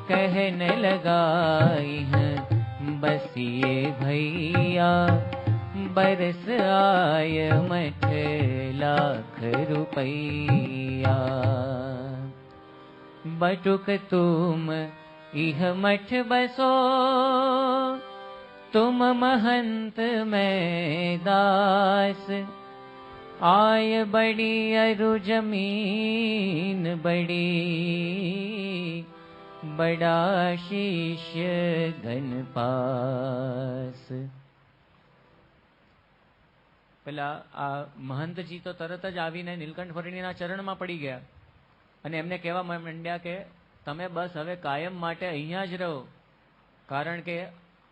कहन लगाई बसिए भैया, बरस आय मठ लाख रुपैया. बटुक तुम इह मठ बसो, तुम महंत मैं दास। आय बड़ी अरु जमीन बड़ी, बड़ा शिष्य घन पास। પેલા આ મહંતજી તો તરત જ આવીને નીલકંઠ વર્ણીના ચરણમાં પડી ગયા અને એમને કહેવા માંડ્યા કે તમે બસ હવે કાયમ માટે અહીંયા જ રહો, કારણ કે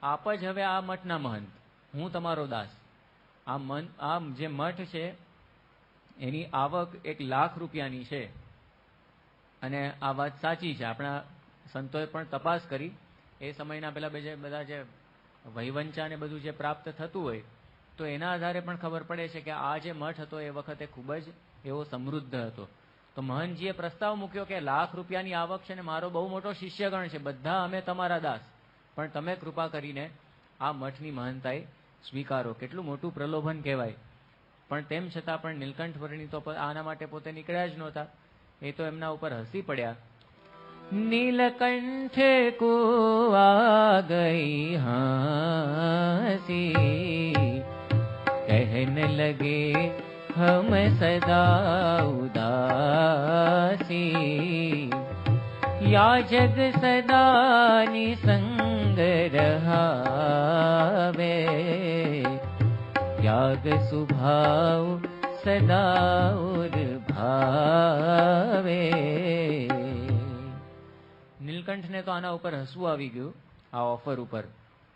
આપ જ હવે આ મઠના મહંત, હું તમારો દાસ. આ જે મઠ છે એની આવક 1 લાખ રૂપિયાની છે અને આ વાત સાચી છે. આપણા સંતોએ પણ તપાસ કરી. એ સમયના પેલા બધા જે વહીવંચા ને બધું જે પ્રાપ્ત થતું હોય તો એના આધારે પણ ખબર પડે છે કે આ જે મઠ હતો એ વખતે ખૂબ જ એવો સમૃદ્ધ હતો. તો મહંતજીએ પ્રસ્તાવ મૂક્યો કે 1 લાખ રૂપિયાની આવક છે ને મારો બહુ મોટો શિષ્યગણ છે, બધા અમે તમારા દાસ, પણ તમે કૃપા કરીને આ મઠની મહંતાઈ સ્વીકારો. કેટલું મોટું પ્રલોભન કહેવાય. પણ તેમ છતાં પણ નીલકંઠ વર્ણી તો આના માટે પોતે નીકળ્યા જ નહોતા. એ તો એમના ઉપર હસી પડ્યા. नीलकंठ को आ गई हंसी, कहने लगे हम सदा उदासी। या जग सदा निसंग रहावे, त्याग स्वभाव सदा उर भावे। નીલકંઠને તો આના ઉપર હસવું આવી ગયું, આ ઓફર ઉપર,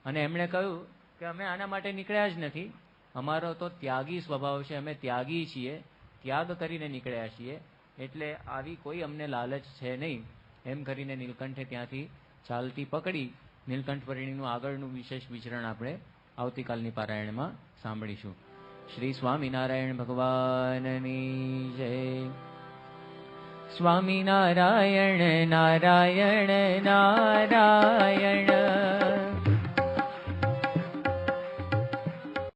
અને એમણે કહ્યું કે અમે આના માટે નીકળ્યા જ નથી, અમારો તો ત્યાગી સ્વભાવ છે, અમે ત્યાગી છીએ, ત્યાગ કરીને નીકળ્યા છીએ, એટલે આવી કોઈ અમને લાલચ છે નહીં. એમ કરીને નીલકંઠે ત્યાંથી ચાલતી પકડી. નીલકંઠ વર્ણીનું આગળનું વિશેષ વિચરણ આપણે આવતીકાલની પારાયણમાં સાંભળીશું. શ્રી સ્વામિનારાયણ ભગવાનની જય. સ્વામિનારાયણ નારાયણ નારાયણ